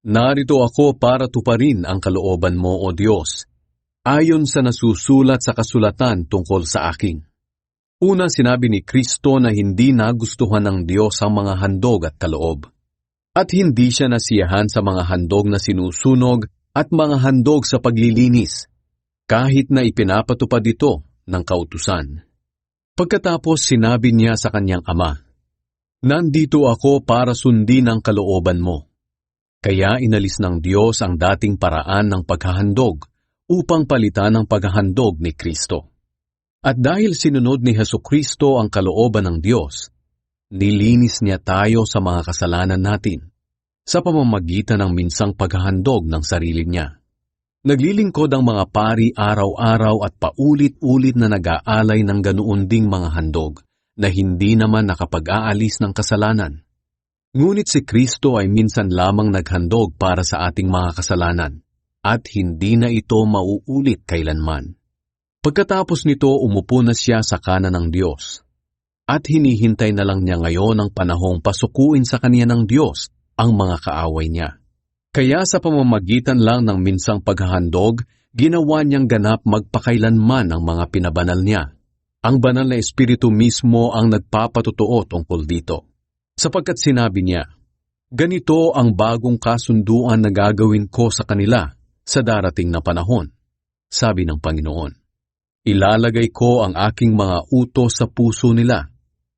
narito ako para tuparin ang kalooban mo, O Diyos, ayon sa nasusulat sa kasulatan tungkol sa akin." Una, sinabi ni Kristo na hindi nagustuhan ng Diyos ang mga handog at kaloob. At hindi siya nasiyahan sa mga handog na sinusunog at mga handog sa paglilinis, kahit na ipinapatupad ito ng kautusan. Pagkatapos sinabi niya sa kanyang ama, "Nandito ako para sundin ang kalooban mo." Kaya inalis ng Diyos ang dating paraan ng paghahandog upang palitan ang paghahandog ni Kristo. At dahil sinunod ni Hesukristo ang kalooban ng Diyos, nilinis niya tayo sa mga kasalanan natin sa pamamagitan ng minsang paghahandog ng sarili niya. Naglilingkod ang mga pari araw-araw at paulit-ulit na nag-aalay ng ganoon ding mga handog na hindi naman nakapag-aalis ng kasalanan. Ngunit si Kristo ay minsan lamang naghandog para sa ating mga kasalanan at hindi na ito mauulit kailanman. Pagkatapos nito, umupo na siya sa kanan ng Diyos. At hinihintay na lang niya ngayon ang panahong pasukuin sa kanya ng Diyos ang mga kaaway niya. Kaya sa pamamagitan lang ng minsang paghahandog, ginawa niyang ganap magpakailanman ang mga pinabanal niya. Ang banal na Espiritu mismo ang nagpapatotoo tungkol dito. Sapagkat sinabi niya, "Ganito ang bagong kasunduan na gagawin ko sa kanila sa darating na panahon," sabi ng Panginoon. "Ilalagay ko ang aking mga utos sa puso nila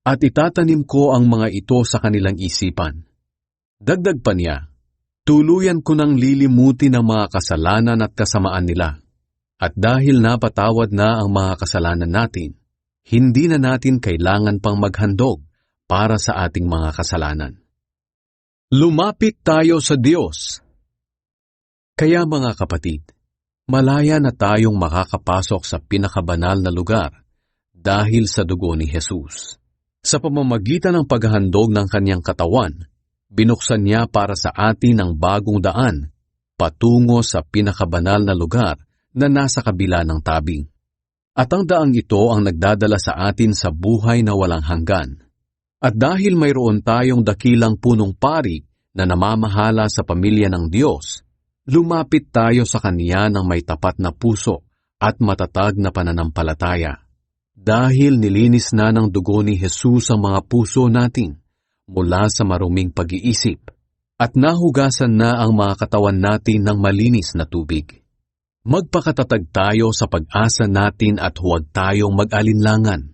at itatanim ko ang mga ito sa kanilang isipan." Dagdag pa niya, "Tuluyan ko nang lilimutin ang mga kasalanan at kasamaan nila. At dahil napatawad na ang mga kasalanan natin, hindi na natin kailangan pang maghandog para sa ating mga kasalanan. Lumapit tayo sa Diyos. Kaya mga kapatid, malaya na tayong makakapasok sa pinakabanal na lugar dahil sa dugo ni Jesus. Sa pamamagitan ng paghahandog ng kanyang katawan, binuksan niya para sa atin ang bagong daan patungo sa pinakabanal na lugar na nasa kabila ng tabing. At ang daang ito ang nagdadala sa atin sa buhay na walang hanggan. At dahil mayroon tayong dakilang punong pari na namamahala sa pamilya ng Diyos, lumapit tayo sa Kanya ng may tapat na puso at matatag na pananampalataya. Dahil nilinis na ng dugo ni Jesus ang mga puso natin mula sa maruming pag-iisip at nahugasan na ang mga katawan natin ng malinis na tubig. Magpakatatag tayo sa pag-asa natin at huwag tayong mag-alinlangan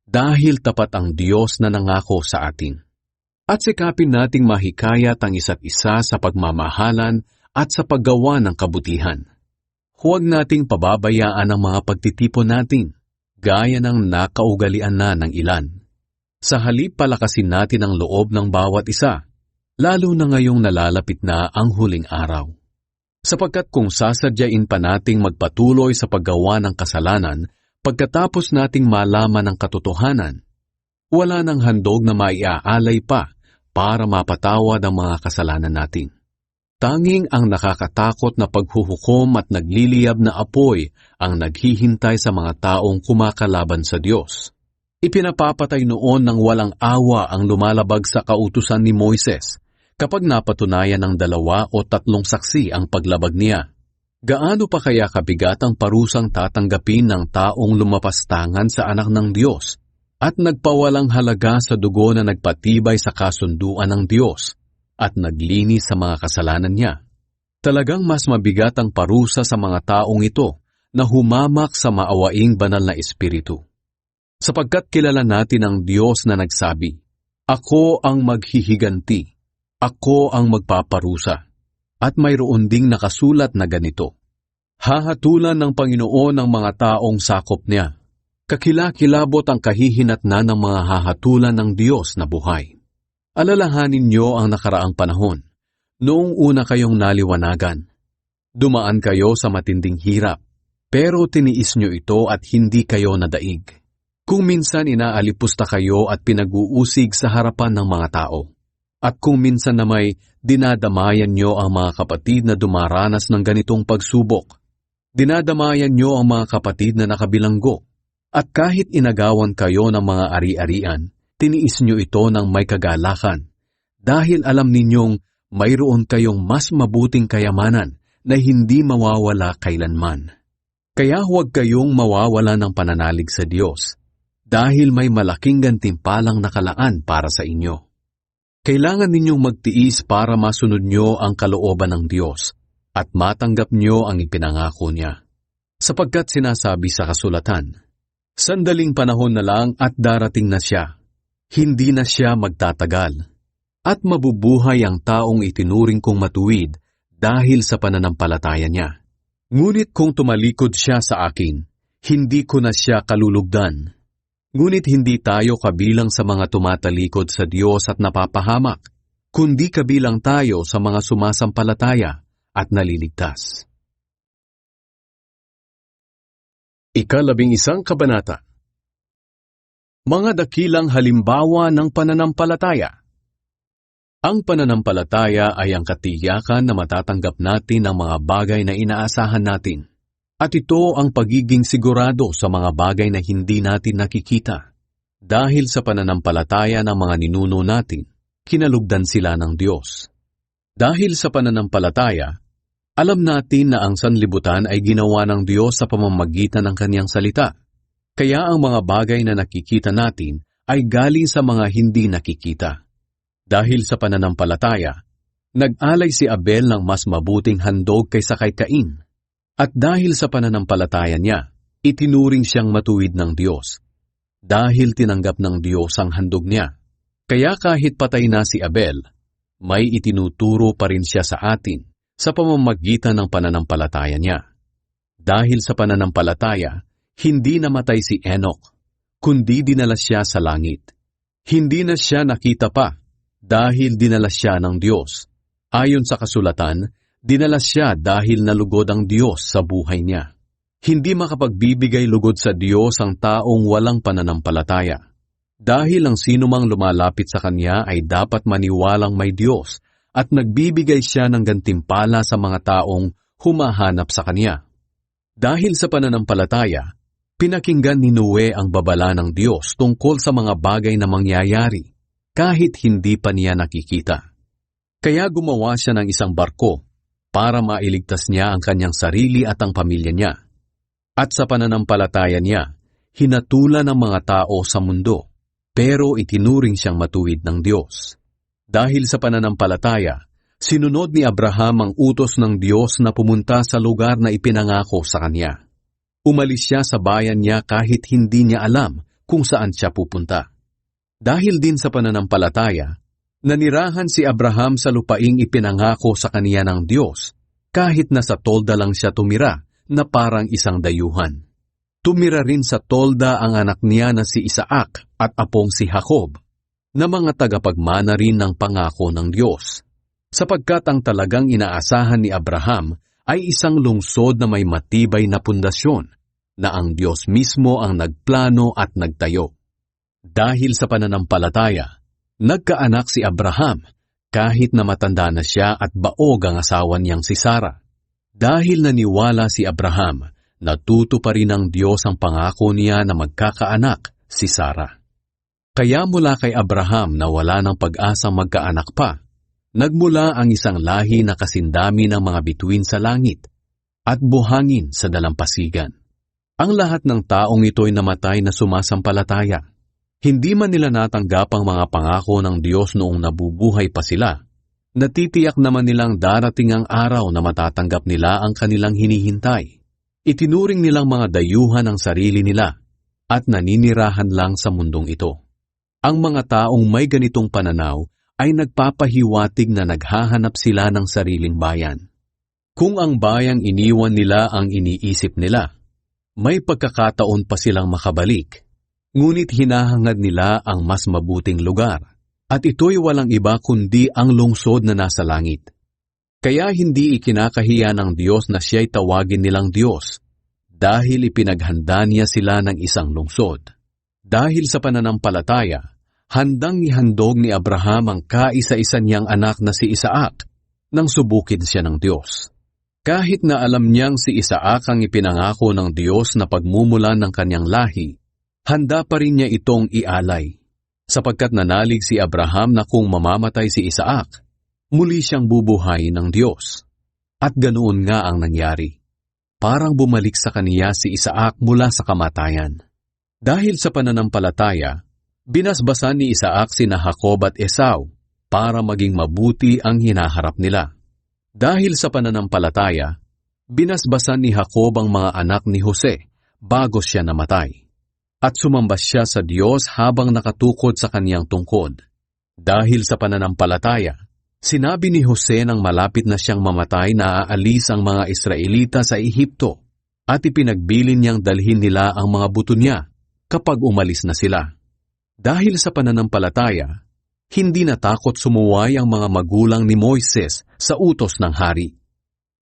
dahil tapat ang Diyos na nangako sa atin. At sikapin nating mahikayat ang isa't isa sa pagmamahalan at sa paggawa ng kabutihan. Huwag nating pababayaan ang mga pagtitipon natin, gaya ng nakaugalian na ng ilan. Sa halip palakasin natin ang loob ng bawat isa, lalo na ngayong nalalapit na ang huling araw. Sapagkat kung sasadyain pa nating magpatuloy sa paggawa ng kasalanan pagkatapos nating malaman ang katotohanan, wala nang handog na maiaalay pa para mapatawad ang mga kasalanan natin. Tanging ang nakakatakot na paghuhukom at nagliliyab na apoy ang naghihintay sa mga taong kumakalaban sa Diyos. Ipinapapatay noon ng walang awa ang lumalabag sa kautusan ni Moises kapag napatunayan ng 2 o 3 saksi ang paglabag niya. Gaano pa kaya kabigat ang parusang tatanggapin ng taong lumapastangan sa anak ng Diyos at nagpawalang halaga sa dugo na nagpatibay sa kasunduan ng Diyos at naglinis sa mga kasalanan niya? Talagang mas mabigat ang parusa sa mga taong ito na humamak sa maawaing banal na espiritu. Sapagkat kilala natin ang Diyos na nagsabi, "Ako ang maghihiganti, ako ang magpaparusa." At mayroon ding nakasulat na ganito, "Hahatulan ng Panginoon ang mga taong sakop niya." Kakilakilabot ang kahihinatnan ng mga hahatulan ng Diyos na buhay. Alalahanin niyo ang nakaraang panahon. Noong una kayong naliwanagan, dumaan kayo sa matinding hirap, pero tiniis niyo ito at hindi kayo nadaig. Kung minsan inaalipusta kayo at pinag-uusig sa harapan ng mga tao. At kung minsan na may dinadamayan nyo ang mga kapatid na dumaranas ng ganitong pagsubok, dinadamayan nyo ang mga kapatid na nakabilanggo. At kahit inagawan kayo ng mga ari-arian, tiniis nyo ito ng may kagalakan, dahil alam ninyong mayroon kayong mas mabuting kayamanan na hindi mawawala kailanman. Kaya huwag kayong mawawala ng pananalig sa Diyos, dahil may malaking gantimpalang nakalaan para sa inyo. Kailangan ninyong magtiis para masunod nyo ang kalooban ng Diyos at matanggap nyo ang ipinangako niya. Sapagkat sinasabi sa kasulatan, "Sandaling panahon na lang at darating na siya, hindi na siya magtatagal, at mabubuhay ang taong itinuring kong matuwid dahil sa pananampalataya niya. Ngunit kung tumalikod siya sa akin, hindi ko na siya kalulugdan." Ngunit hindi tayo kabilang sa mga tumatalikod sa Diyos at napapahamak, kundi kabilang tayo sa mga sumasampalataya at naliligtas. 11 Kabanata. Mga dakilang halimbawa ng pananampalataya. Ang pananampalataya ay ang katiyakan na matatanggap natin ang mga bagay na inaasahan natin. At ito ang pagiging sigurado sa mga bagay na hindi natin nakikita. Dahil sa pananampalataya ng mga ninuno natin, kinalugdan sila ng Diyos. Dahil sa pananampalataya, alam natin na ang sanlibutan ay ginawa ng Diyos sa pamamagitan ng Kanyang salita. Kaya ang mga bagay na nakikita natin ay galing sa mga hindi nakikita. Dahil sa pananampalataya, nag-alay si Abel ng mas mabuting handog kaysa kay Cain. At dahil sa pananampalataya niya, itinuring siyang matuwid ng Diyos. Dahil tinanggap ng Diyos ang handog niya. Kaya kahit patay na si Abel, may itinuturo pa rin siya sa atin sa pamamagitan ng pananampalataya niya. Dahil sa pananampalataya, hindi namatay si Enoch, kundi dinala siya sa langit. Hindi na siya nakita pa dahil dinala siya ng Diyos. Ayon sa kasulatan, dinala siya dahil nalugod ang Diyos sa buhay niya. Hindi makapagbibigay lugod sa Diyos ang taong walang pananampalataya. Dahil ang sinumang lumalapit sa Kanya ay dapat maniwalang may Diyos at nagbibigay siya ng gantimpala sa mga taong humahanap sa Kanya. Dahil sa pananampalataya, pinakinggan ni Noe ang babala ng Diyos tungkol sa mga bagay na mangyayari kahit hindi pa niya nakikita. Kaya gumawa siya ng isang barko para mailigtas niya ang kanyang sarili at ang pamilya niya. At sa pananampalataya niya, hinatulan ng mga tao sa mundo, pero itinuring siyang matuwid ng Diyos. Dahil sa pananampalataya, sinunod ni Abraham ang utos ng Diyos na pumunta sa lugar na ipinangako sa kanya. Umalis siya sa bayan niya kahit hindi niya alam kung saan siya pupunta. Dahil din sa pananampalataya, nanirahan si Abraham sa lupaing ipinangako sa kaniya ng Diyos, kahit nasa tolda lang siya tumira na parang isang dayuhan. Tumira rin sa tolda ang anak niya na si Isaac at apong si Jacob, na mga tagapagmana rin ng pangako ng Diyos, sapagkat ang talagang inaasahan ni Abraham ay isang lungsod na may matibay na pundasyon, na ang Diyos mismo ang nagplano at nagtayo. Dahil sa pananampalataya, nagkaanak si Abraham kahit na matanda na siya at baog ang asawa niyang si Sarah. Dahil naniwala si Abraham, natuto pa rin ng Diyos ang pangako niya na magkakaanak si Sarah. Kaya mula kay Abraham na wala ng pag-asang magkaanak pa, nagmula ang isang lahi na kasindami ng mga bituin sa langit at buhangin sa dalampasigan. Ang lahat ng taong ito'y namatay na sumasampalataya. Hindi man nila natanggap ang mga pangako ng Diyos noong nabubuhay pa sila. Natitiyak naman nilang darating ang araw na matatanggap nila ang kanilang hinihintay. Itinuring nilang mga dayuhan ang sarili nila at naninirahan lang sa mundong ito. Ang mga taong may ganitong pananaw ay nagpapahiwatig na naghahanap sila ng sariling bayan. Kung ang bayang iniwan nila ang iniisip nila, may pagkakataon pa silang makabalik, ngunit hinahangad nila ang mas mabuting lugar, at ito'y walang iba kundi ang lungsod na nasa langit. Kaya hindi ikinakahiya ng Diyos na siya'y tawagin nilang Diyos, dahil ipinaghanda niya sila ng isang lungsod. Dahil sa pananampalataya, handang ihandog ni Abraham ang kaisa-isa niyang anak na si Isaac nang subukin siya ng Diyos. Kahit na alam niyang si Isaac ang ipinangako ng Diyos na pagmumulan ng kanyang lahi, handa pa rin niya itong ialay, sapagkat nanalig si Abraham na kung mamamatay si Isaac, muli siyang bubuhayin ng Diyos. At ganoon nga ang nangyari. Parang bumalik sa kaniya si Isaac mula sa kamatayan. Dahil sa pananampalataya, binasbasan ni Isaac sina Jacob at Esau para maging mabuti ang hinaharap nila. Dahil sa pananampalataya, binasbasan ni Jacob ang mga anak ni Jose bago siya namatay. At sumamba siya sa Diyos habang nakatukod sa kaniyang tungkod. Dahil sa pananampalataya, sinabi ni Jose nang malapit na siyang mamatay na aalis ang mga Israelita sa Ehipto at ipinagbilin niyang dalhin nila ang mga buto niya kapag umalis na sila. Dahil sa pananampalataya, hindi natakot sumuway ang mga magulang ni Moises sa utos ng hari.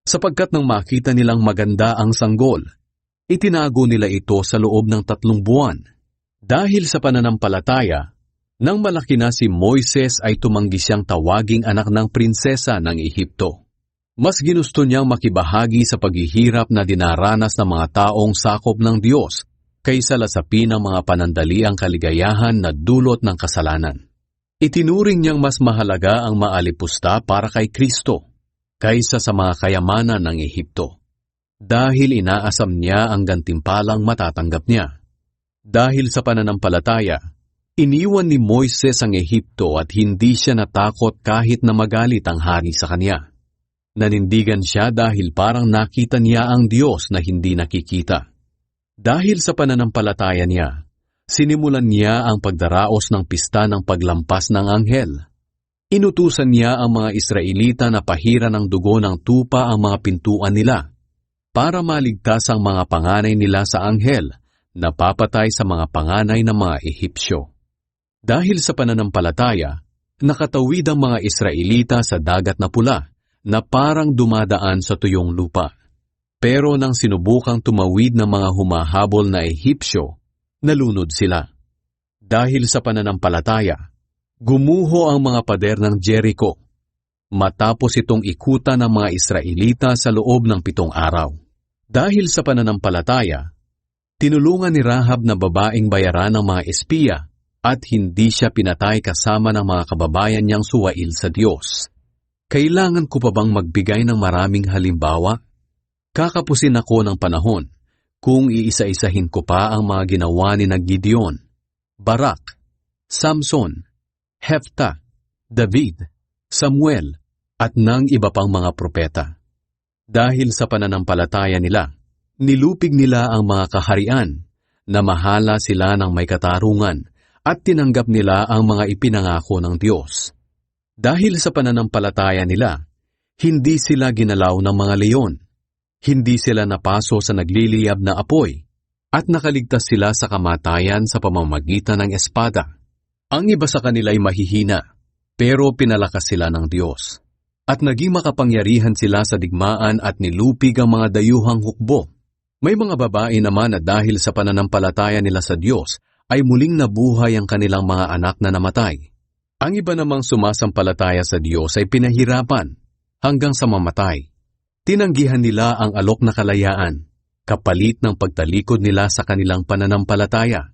Sapagkat nang makita nilang maganda ang sanggol, itinago nila ito sa loob ng 3 buwan. Dahil sa pananampalataya, nang malaki na si Moises ay tumanggi siyang tawaging anak ng prinsesa ng Ehipto. Mas ginusto niyang makibahagi sa paghihirap na dinaranas ng mga taong sakop ng Diyos kaysa lasapin ang mga panandaliang kaligayahan na dulot ng kasalanan. Itinuring niyang mas mahalaga ang maalipusta para kay Kristo kaysa sa mga kayamanan ng Ehipto. Dahil inaasam niya ang gantimpalang matatanggap niya. Dahil sa pananampalataya, iniwan ni Moises ang Ehipto at hindi siya natakot kahit na magalit ang hari sa kanya. Nanindigan siya dahil parang nakita niya ang Diyos na hindi nakikita. Dahil sa pananampalataya niya, sinimulan niya ang pagdaraos ng pista ng paglampas ng anghel. Inutusan niya ang mga Israelita na pahiran ng dugo ng tupa ang mga pintuan nila para maligtas ang mga panganay nila sa anghel napapatay sa mga panganay ng mga Ehipsyo. Dahil sa pananampalataya, nakatawid ang mga Israelita sa dagat na pula na parang dumadaan sa tuyong lupa. Pero nang sinubukang tumawid ng mga humahabol na Ehipsyo, nalunod sila. Dahil sa pananampalataya, gumuho ang mga pader ng Jericho, matapos itong ikutan ng mga Israelita sa loob ng 7 araw. Dahil sa pananampalataya, tinulungan ni Rahab na babaeng bayaran ng mga espiya at hindi siya pinatay kasama ng mga kababayan niyang suwail sa Diyos. Kailangan ko pa bang magbigay ng maraming halimbawa? Kakapusin ako ng panahon kung iisa-isahin ko pa ang mga ginawa ni Gideon, Barak, Samson, Heftah, David, Samuel, at ng iba pang mga propeta. Dahil sa pananampalataya nila, nilupig nila ang mga kaharian, namahala sila ng may katarungan, at tinanggap nila ang mga ipinangako ng Diyos. Dahil sa pananampalataya nila, hindi sila ginalaw ng mga leon, hindi sila napaso sa nagliliyab na apoy, at nakaligtas sila sa kamatayan sa pamamagitan ng espada. Ang iba sa kanila ay mahihina, pero pinalakas sila ng Diyos. At naging makapangyarihan sila sa digmaan at nilupig ang mga dayuhang hukbo. May mga babae naman na dahil sa pananampalataya nila sa Diyos, ay muling nabuhay ang kanilang mga anak na namatay. Ang iba namang sumasampalataya sa Diyos ay pinahirapan hanggang sa mamatay. Tinanggihan nila ang alok na kalayaan, kapalit ng pagtalikod nila sa kanilang pananampalataya.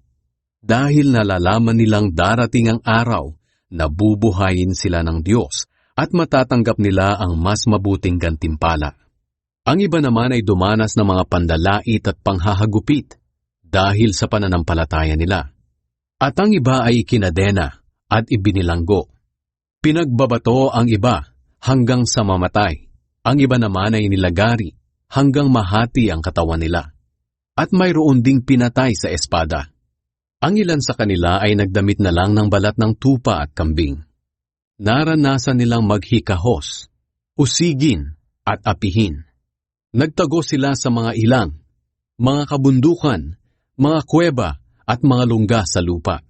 Dahil nalalaman nilang darating ang araw na bubuhayin sila ng Diyos at matatanggap nila ang mas mabuting gantimpala. Ang iba naman ay dumanas ng mga pandalait at panghahagupit dahil sa pananampalataya nila. At ang iba ay ikinadena at ibinilanggo. Pinagbabato ang iba hanggang sa mamatay. Ang iba naman ay nilagari hanggang mahati ang katawan nila. At mayroon ding pinatay sa espada. Ang ilan sa kanila ay nagdamit na lang ng balat ng tupa at kambing. Naranasan nilang maghikahos, usigin at apihin. Nagtago sila sa mga ilang, mga kabundukan, mga kuweba at mga lungga sa lupa.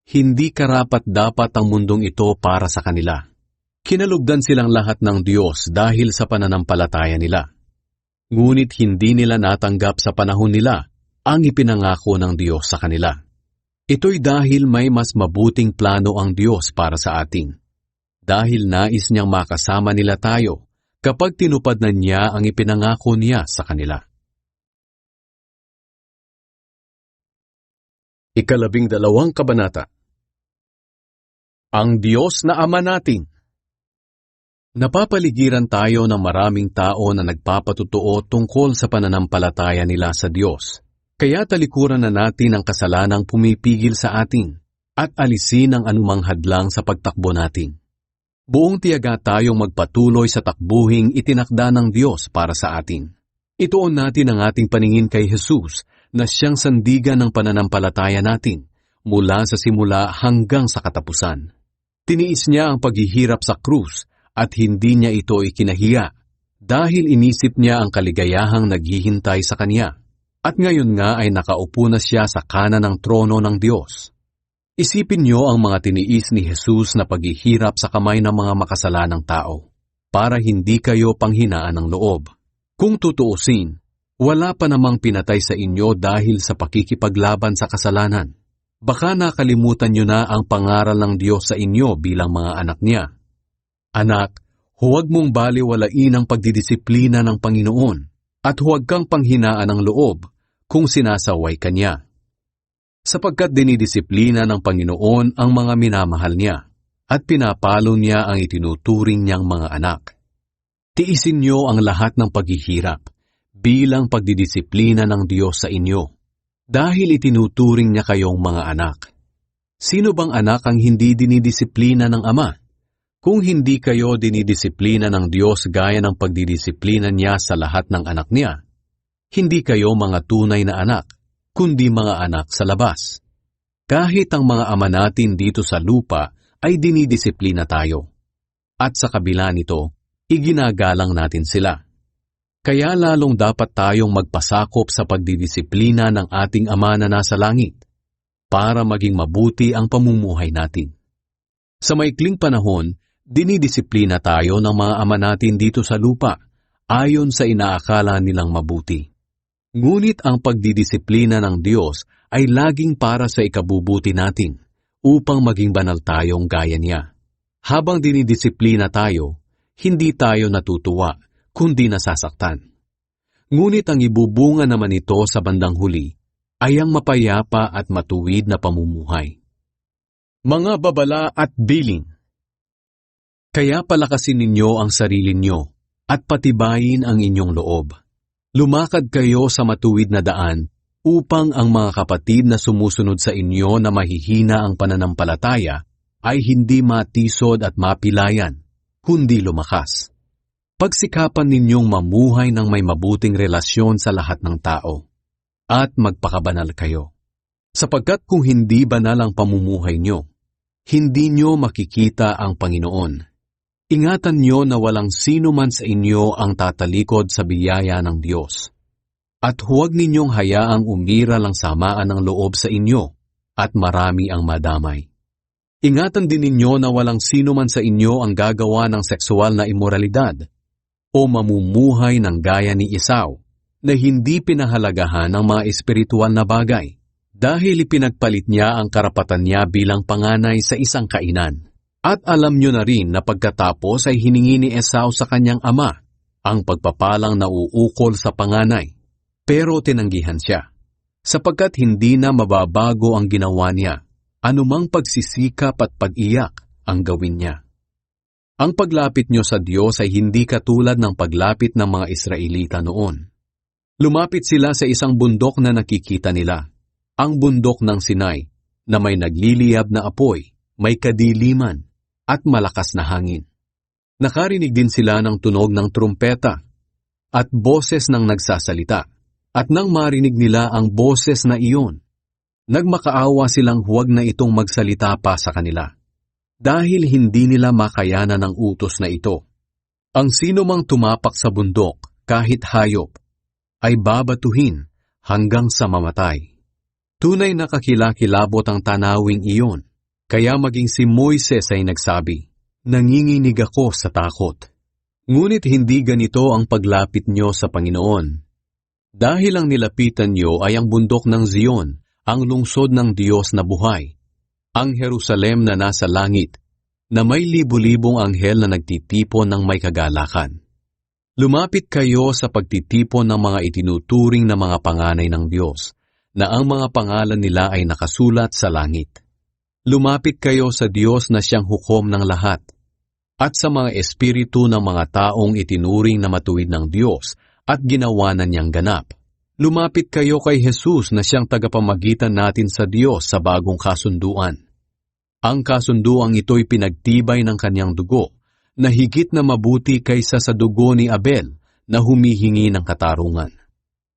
Hindi karapat-dapat ang mundong ito para sa kanila. Kinalugdan silang lahat ng Diyos dahil sa pananampalataya nila. Ngunit hindi nila natanggap sa panahon nila ang ipinangako ng Diyos sa kanila. Ito'y dahil may mas mabuting plano ang Diyos para sa atin. Dahil nais niyang makasama nila tayo kapag tinupad na niya ang ipinangako niya sa kanila. 12 kabanata. Ang Diyos na Ama natin. Napapaligiran tayo ng maraming tao na nagpapatutuo tungkol sa pananampalataya nila sa Diyos. Kaya talikuran na natin ang kasalanang pumipigil sa atin at alisin ang anumang hadlang sa pagtakbo natin. Buong tiyaga tayong magpatuloy sa takbuhing itinakda ng Diyos para sa atin. Ituon natin ang ating paningin kay Jesus na siyang sandigan ng pananampalataya natin mula sa simula hanggang sa katapusan. Tiniis niya ang paghihirap sa krus at hindi niya ito ikinahiya dahil inisip niya ang kaligayahang naghihintay sa kanya. At ngayon nga ay nakaupo na siya sa kanan ng trono ng Diyos. Isipin niyo ang mga tiniis ni Jesus na paghihirap sa kamay ng mga makasalanang tao para hindi kayo panghinaan ng loob. Kung tutuusin, wala pa namang pinatay sa inyo dahil sa pakikipaglaban sa kasalanan. Baka nakalimutan niyo na ang pangaral ng Diyos sa inyo bilang mga anak niya. Anak, huwag mong baliwalain ang pagdidisiplina ng Panginoon at huwag kang panghinaan ng loob kung sinasaway ka niya. Sapagkat dinidisiplina ng Panginoon ang mga minamahal niya at pinapalo niya ang itinuturing niyang mga anak. Tiisin niyo ang lahat ng paghihirap bilang pagdidisiplina ng Diyos sa inyo, dahil itinuturing niya kayong mga anak. Sino bang anak ang hindi dinidisiplina ng Ama? Kung hindi kayo dinidisiplina ng Diyos gaya ng pagdidisiplina niya sa lahat ng anak niya, hindi kayo mga tunay na anak, kundi mga anak sa labas. Kahit ang mga ama natin dito sa lupa ay dinidisiplina tayo. At sa kabila nito, iginagalang natin sila. Kaya lalong dapat tayong magpasakop sa pagdidisiplina ng ating Ama na nasa langit para maging mabuti ang pamumuhay natin. Sa maikling panahon, dinidisiplina tayo ng mga ama natin dito sa lupa ayon sa inaakala nilang mabuti. Ngunit ang pagdidisiplina ng Diyos ay laging para sa ikabubuti natin upang maging banal tayong gaya niya. Habang dinidisiplina tayo, hindi tayo natutuwa, kundi nasasaktan. Ngunit ang ibubunga naman ito sa bandang huli ay ang mapayapa at matuwid na pamumuhay. Mga babala at biling. Kaya palakasin ninyo ang sarili nyo at patibayin ang inyong loob. Lumakad kayo sa matuwid na daan upang ang mga kapatid na sumusunod sa inyo na mahihina ang pananampalataya ay hindi matisod at mapilayan, kundi lumakas. Pagsikapan ninyong mamuhay ng may mabuting relasyon sa lahat ng tao, at magpakabanal kayo. Sapagkat kung hindi banal ang pamumuhay nyo, hindi nyo makikita ang Panginoon. Ingatan nyo na walang sino man sa inyo ang tatalikod sa biyaya ng Diyos. At huwag ninyong hayaang umira lang samaan ng loob sa inyo, at marami ang madamay. Ingatan din ninyo na walang sino man sa inyo ang gagawa ng sexual na imoralidad, o mamumuhay ng gaya ni Esau, na hindi pinahalagahan ng mga espiritual na bagay, dahil ipinagpalit niya ang karapatan niya bilang panganay sa isang kainan. At alam nyo na rin na pagkatapos ay hiningi ni Esau sa kanyang ama ang pagpapalang nauukol sa panganay, pero tinanggihan siya, sapagkat hindi na mababago ang ginawa niya, anumang pagsisikap at pag-iyak ang gawin niya. Ang paglapit nyo sa Diyos ay hindi katulad ng paglapit ng mga Israelita noon. Lumapit sila sa isang bundok na nakikita nila, ang bundok ng Sinai, na may nagliliyab na apoy, may kadiliman, at malakas na hangin. Nakarinig din sila ng tunog ng trumpeta, at boses ng nagsasalita, at nang marinig nila ang boses na iyon, nagmakaawa silang huwag na itong magsalita pa sa kanila. Dahil hindi nila makayanan ang utos na ito. Ang sino mang tumapak sa bundok, kahit hayop, ay babatuhin hanggang sa mamatay. Tunay na kakilakilabot ang tanawing iyon, kaya maging si Moises ay nagsabi, "Nanginginig ako sa takot." Ngunit hindi ganito ang paglapit nyo sa Panginoon. Dahil ang nilapitan nyo ay ang bundok ng Zion, ang lungsod ng Diyos na buhay, ang Jerusalem na nasa langit, na may libu-libong anghel na nagtitipon ng may kagalakan. Lumapit kayo sa pagtitipon ng mga itinuturing na mga panganay ng Diyos, na ang mga pangalan nila ay nakasulat sa langit. Lumapit kayo sa Diyos na siyang hukom ng lahat, at sa mga espiritu ng mga taong itinuring na matuwid ng Diyos at ginawa na niyang ganap. Lumapit kayo kay Jesus na siyang tagapamagitan natin sa Diyos sa bagong kasunduan. Ang kasunduang ito'y pinagtibay ng kanyang dugo, na higit na mabuti kaysa sa dugo ni Abel na humihingi ng katarungan.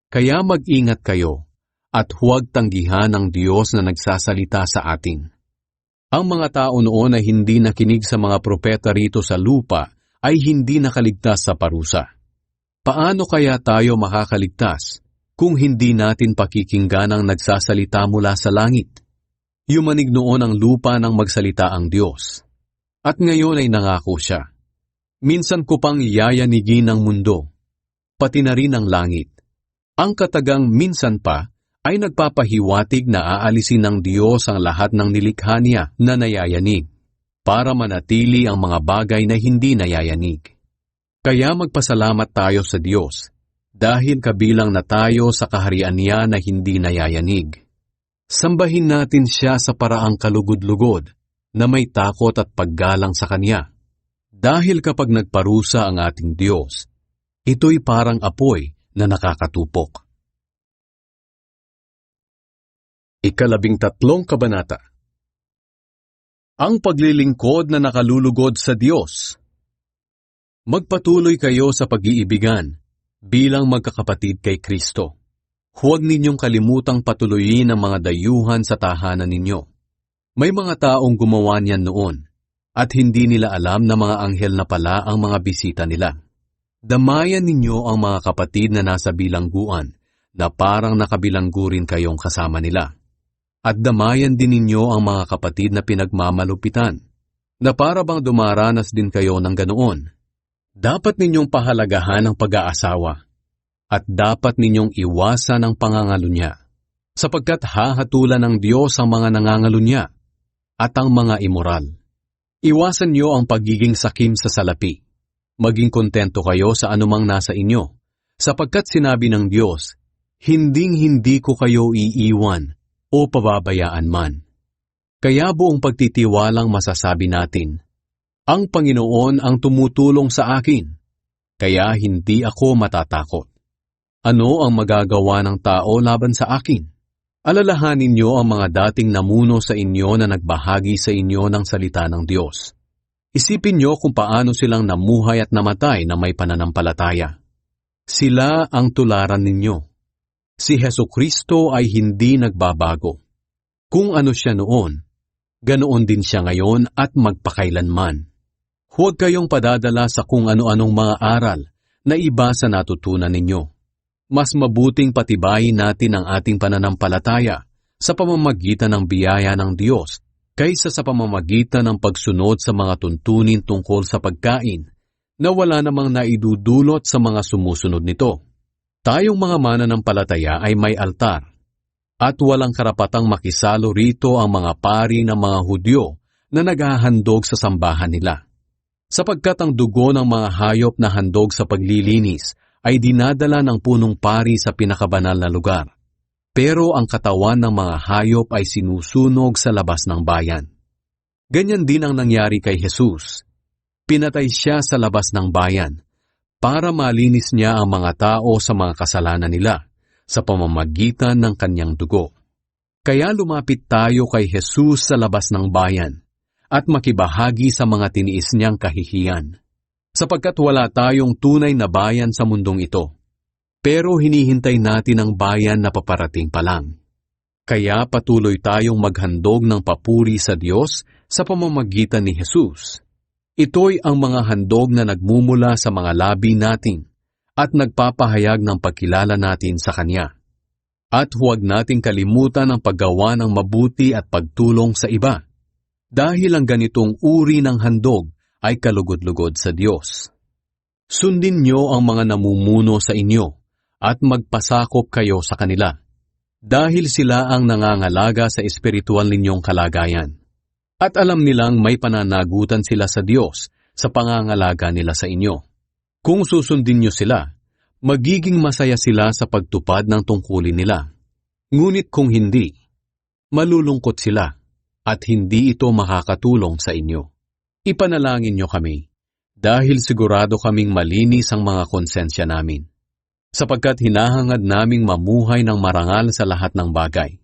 Kaya mag-ingat kayo, at huwag tanggihan ang Diyos na nagsasalita sa atin. Ang mga tao noon na hindi nakinig sa mga propeta rito sa lupa ay hindi nakaligtas sa parusa. Paano kaya tayo makakaligtas kung hindi natin pakikinggan ang nagsasalita mula sa langit? Yumanig noon ang lupa nang magsalita ang Diyos. At ngayon ay nangako siya. Minsan ko pang yayanigin ang mundo, pati na rin ang langit. Ang katagang minsan pa ay nagpapahiwatig na aalisin ng Diyos ang lahat ng nilikha niya na nayayanig, para manatili ang mga bagay na hindi nayayanig. Kaya magpasalamat tayo sa Diyos, dahil kabilang na tayo sa kaharian niya na hindi nayayanig. Sambahin natin siya sa paraang kalugod-lugod, na may takot at paggalang sa Kanya. Dahil kapag nagparusa ang ating Diyos, ito'y parang apoy na nakakatupok. 13 Kabanata. Ang paglilingkod na nakalulugod sa Diyos. Magpatuloy kayo sa pag-iibigan bilang magkakapatid kay Kristo. Huwag ninyong kalimutang patuloyin ang mga dayuhan sa tahanan ninyo. May mga taong gumawa niyan noon, at hindi nila alam na mga anghel na pala ang mga bisita nila. Damayan ninyo ang mga kapatid na nasa bilangguan, na parang nakabilanggo rin kayong kasama nila. At damayan din ninyo ang mga kapatid na pinagmamalupitan, na para bang dumaranas din kayo ng ganoon. Dapat ninyong pahalagahan ang pag-aasawa, at dapat ninyong iwasan ang pangangalunya, sapagkat hahatulan ng Diyos ang mga nangangalunya at ang mga immoral. Iwasan niyo ang pagiging sakim sa salapi. Maging kontento kayo sa anumang nasa inyo, sapagkat sinabi ng Diyos, hinding-hindi ko kayo iiwan o pababayaan man. Kaya buong pagtitiwalang masasabi natin, ang Panginoon ang tumutulong sa akin, kaya hindi ako matatakot. Ano ang magagawa ng tao laban sa akin? Alalahanin niyo ang mga dating namuno sa inyo na nagbahagi sa inyo ng salita ng Diyos. Isipin niyo kung paano silang namuhay at namatay na may pananampalataya. Sila ang tularan ninyo. Si Hesukristo ay hindi nagbabago. Kung ano siya noon, ganoon din siya ngayon at magpakailanman. Huwag kayong padadala sa kung ano-anong mga aral na iba sa natutunan ninyo. Mas mabuting patibayin natin ang ating pananampalataya sa pamamagitan ng biyaya ng Diyos kaysa sa pamamagitan ng pagsunod sa mga tuntunin tungkol sa pagkain na wala namang naidudulot sa mga sumusunod nito. Tayong mga mananampalataya ay may altar at walang karapatang makisalo rito ang mga pari ng mga Hudyo na naghahandog sa sambahan nila. Sapagkat ang dugo ng mga hayop na handog sa paglilinis ay dinadala ng punong pari sa pinakabanal na lugar. Pero ang katawan ng mga hayop ay sinusunog sa labas ng bayan. Ganyan din ang nangyari kay Jesus. Pinatay siya sa labas ng bayan para malinis niya ang mga tao sa mga kasalanan nila sa pamamagitan ng kanyang dugo. Kaya lumapit tayo kay Jesus sa labas ng bayan at makibahagi sa mga tiniis niyang kahihiyan. Sapagkat wala tayong tunay na bayan sa mundong ito. Pero hinihintay natin ang bayan na paparating pa lang. Kaya patuloy tayong maghandog ng papuri sa Diyos sa pamamagitan ni Jesus. Ito'y ang mga handog na nagmumula sa mga labi natin at nagpapahayag ng pagkilala natin sa Kanya. At huwag nating kalimutan ang paggawa ng mabuti at pagtulong sa iba. Dahil ang ganitong uri ng handog ay kalugod-lugod sa Diyos. Sundin niyo ang mga namumuno sa inyo at magpasakop kayo sa kanila, dahil sila ang nangangalaga sa espiritual ninyong kalagayan. At alam nilang may pananagutan sila sa Diyos sa pangangalaga nila sa inyo. Kung susundin niyo sila, magiging masaya sila sa pagtupad ng tungkulin nila. Ngunit kung hindi, malulungkot sila at hindi ito makakatulong sa inyo. Ipanalangin niyo kami, dahil sigurado kaming malinis ang mga konsensya namin, sapagkat hinahangad naming mamuhay ng marangal sa lahat ng bagay.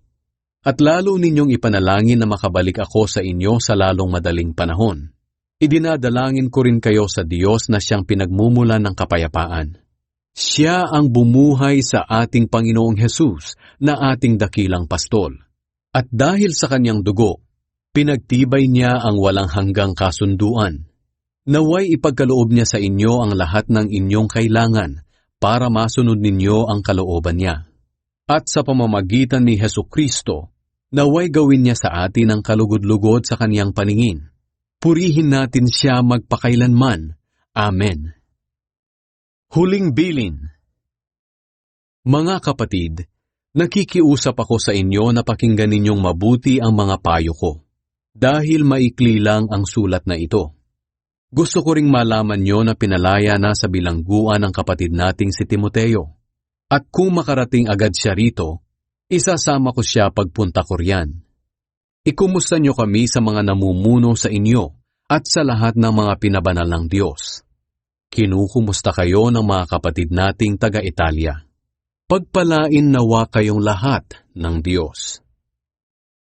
At lalo ninyong ipanalangin na makabalik ako sa inyo sa lalong madaling panahon. Idinadalangin ko rin kayo sa Diyos na siyang pinagmumulan ng kapayapaan. Siya ang bumuhay sa ating Panginoong Hesus na ating dakilang pastol. At dahil sa kanyang dugo, pinagtibay niya ang walang hanggang kasunduan. Naway ipagkaloob niya sa inyo ang lahat ng inyong kailangan para masunod ninyo ang kalooban niya. At sa pamamagitan ni Hesukristo, naway gawin niya sa atin ang kalugod-lugod sa kanyang paningin. Purihin natin siya magpakailanman. Amen. Huling bilin. Mga kapatid, nakikiusap ako sa inyo na pakinggan ninyong mabuti ang mga payo ko, dahil maikli lang ang sulat na ito. Gusto ko ring malaman nyo na pinalaya na sa bilangguan ng kapatid nating si Timoteo. At kung makarating agad siya rito, isasama ko siya pagpunta ko riyan. Ikumusta nyo kami sa mga namumuno sa inyo at sa lahat ng mga pinabanal ng Diyos. Kinukumusta kayo ng mga kapatid nating taga-Italia. Pagpalain nawa kayong lahat ng Diyos.